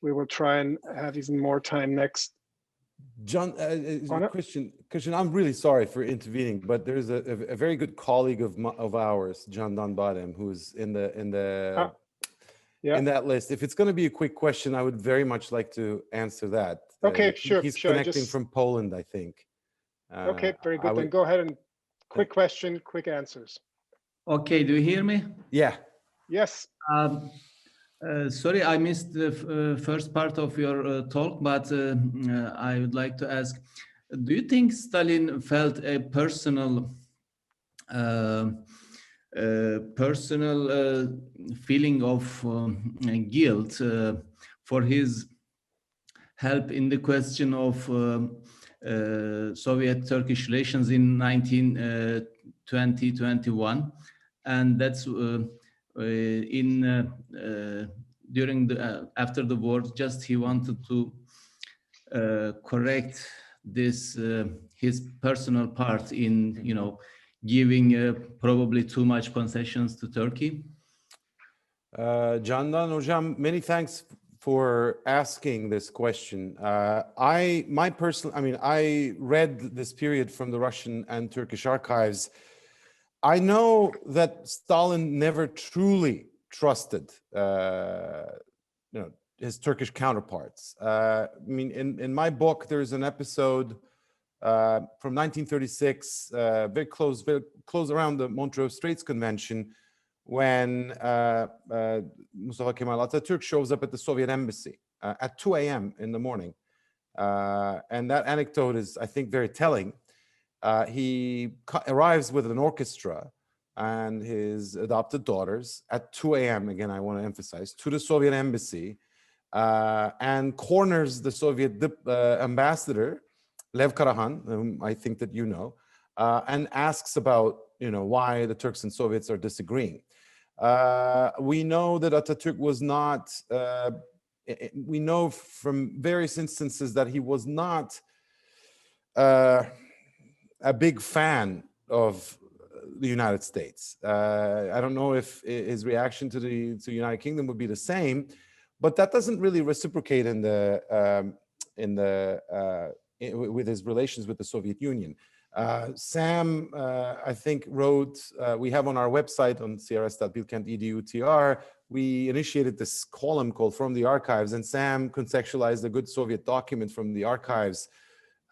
we will try and have even more time next. John, Christian, I'm really sorry for intervening, but there's a very good colleague of ours, John Donbadem, who's in that list. If it's going to be a quick question, I would very much like to answer that. Okay, sure. He's connecting from Poland, I think. Okay, very good. Then go ahead and quick question, quick answers. Okay, do you hear me? Yeah. Yes. Sorry, I missed the first part of your talk, but I would like to ask, do you think Stalin felt a personal feeling of guilt for his help in the question of Soviet-Turkish relations in 1920-21, and that's during after the war, just he wanted to correct this his personal part in, you know, giving probably too much concessions to Turkey. Candan Hocam, many thanks for asking this question. I read this period from the Russian and Turkish archives. I know that Stalin never truly trusted, his Turkish counterparts. I mean, in my book, there's an episode from 1936, very close around the Montreux Straits Convention, when Mustafa Kemal Atatürk shows up at the Soviet embassy at 2 a.m. in the morning. And that anecdote is, I think, very telling. He arrives with an orchestra and his adopted daughters at 2 a.m., again, I want to emphasize, to the Soviet embassy, and corners the Soviet ambassador, Lev Karahan, whom I think that you know, and asks about why the Turks and Soviets are disagreeing. We know that Atatürk was not, we know from various instances that he was not a big fan of the United States. I don't know if his reaction to the United Kingdom would be the same, but that doesn't really reciprocate with his relations with the Soviet Union. Sam, I think, wrote, we have on our website on crs.bilkent.edu/tr, we initiated this column called From the Archives, and Sam contextualized a good Soviet document from the archives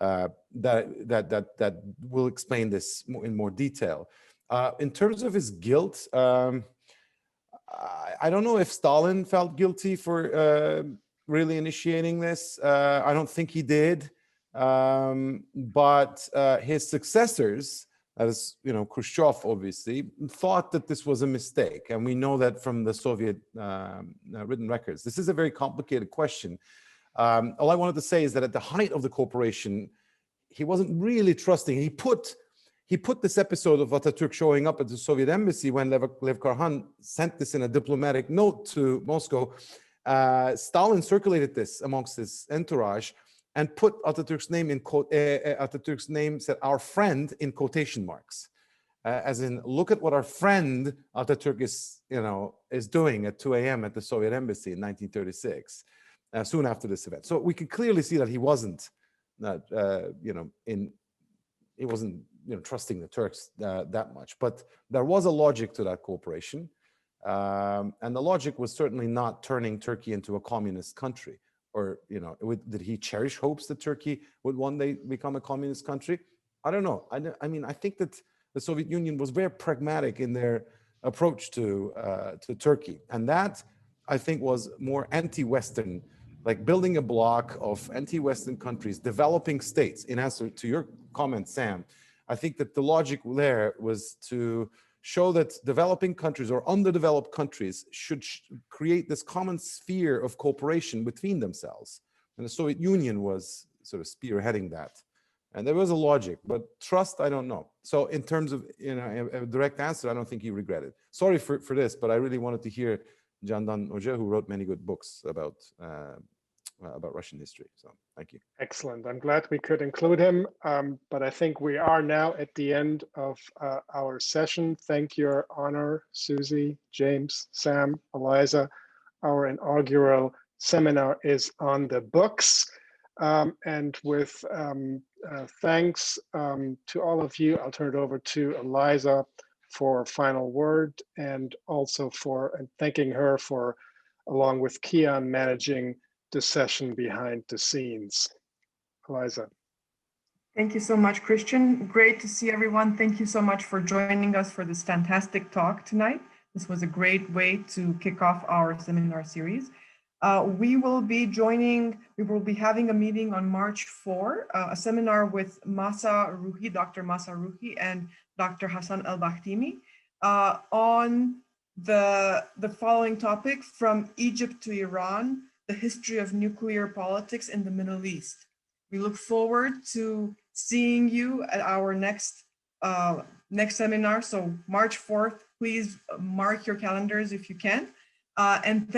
that will explain this in more detail. In terms of his guilt, I don't know if Stalin felt guilty for really initiating this. I don't think he did. But his successors, as Khrushchev obviously, thought that this was a mistake. And we know that from the Soviet written records. This is a very complicated question. All I wanted to say is that at the height of the cooperation, he wasn't really trusting. He put this episode of Atatürk showing up at the Soviet embassy when Lev Karhan sent this in a diplomatic note to Moscow. Stalin circulated this amongst his entourage and put Atatürk's name in Atatürk's name said "our friend" in quotation marks, as in look at what our friend Atatürk is doing at 2 a.m. at the Soviet embassy in 1936, soon after this event. So we could clearly see that he wasn't, he wasn't trusting the Turks that much. But there was a logic to that cooperation, and the logic was certainly not turning Turkey into a communist country. Or, did he cherish hopes that Turkey would one day become a communist country? I don't know. I mean, I think that the Soviet Union was very pragmatic in their approach to Turkey. And that, I think, was more anti-Western, like building a bloc of anti-Western countries, developing states. In answer to your comment, Sam, I think that the logic there was to show that developing countries or underdeveloped countries should create this common sphere of cooperation between themselves. And the Soviet Union was sort of spearheading that. And there was a logic, but trust, I don't know. So in terms of a direct answer, I don't think he regretted. Sorry for this, but I really wanted to hear Candan Hoca, who wrote many good books about Russian history. So thank you. Excellent. I'm glad we could include him, but I think we are now at the end of our session. Thank your honor, Susie, James, Sam, Eliza. Our inaugural seminar is on the books. And with thanks to all of you, I'll turn it over to Eliza for final word, and also for thanking her for, along with Kian, managing the session behind the scenes. Eliza. Thank you so much, Christian. Great to see everyone. Thank you so much for joining us for this fantastic talk tonight. This was a great way to kick off our seminar series. We will be having a meeting on March 4, a seminar with Masa Ruhi, Dr. Masa Ruhi, and Dr. Hassan El-Bakhtimi on the following topic: from Egypt to Iran, the history of nuclear politics in the Middle East. We look forward to seeing you at our next seminar. So March 4th, please mark your calendars if you can. And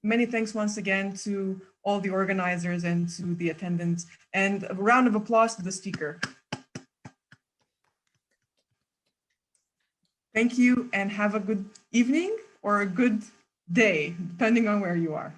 many thanks once again to all the organizers and to the attendants. And a round of applause to the speaker. Thank you, and have a good evening or a good day, depending on where you are.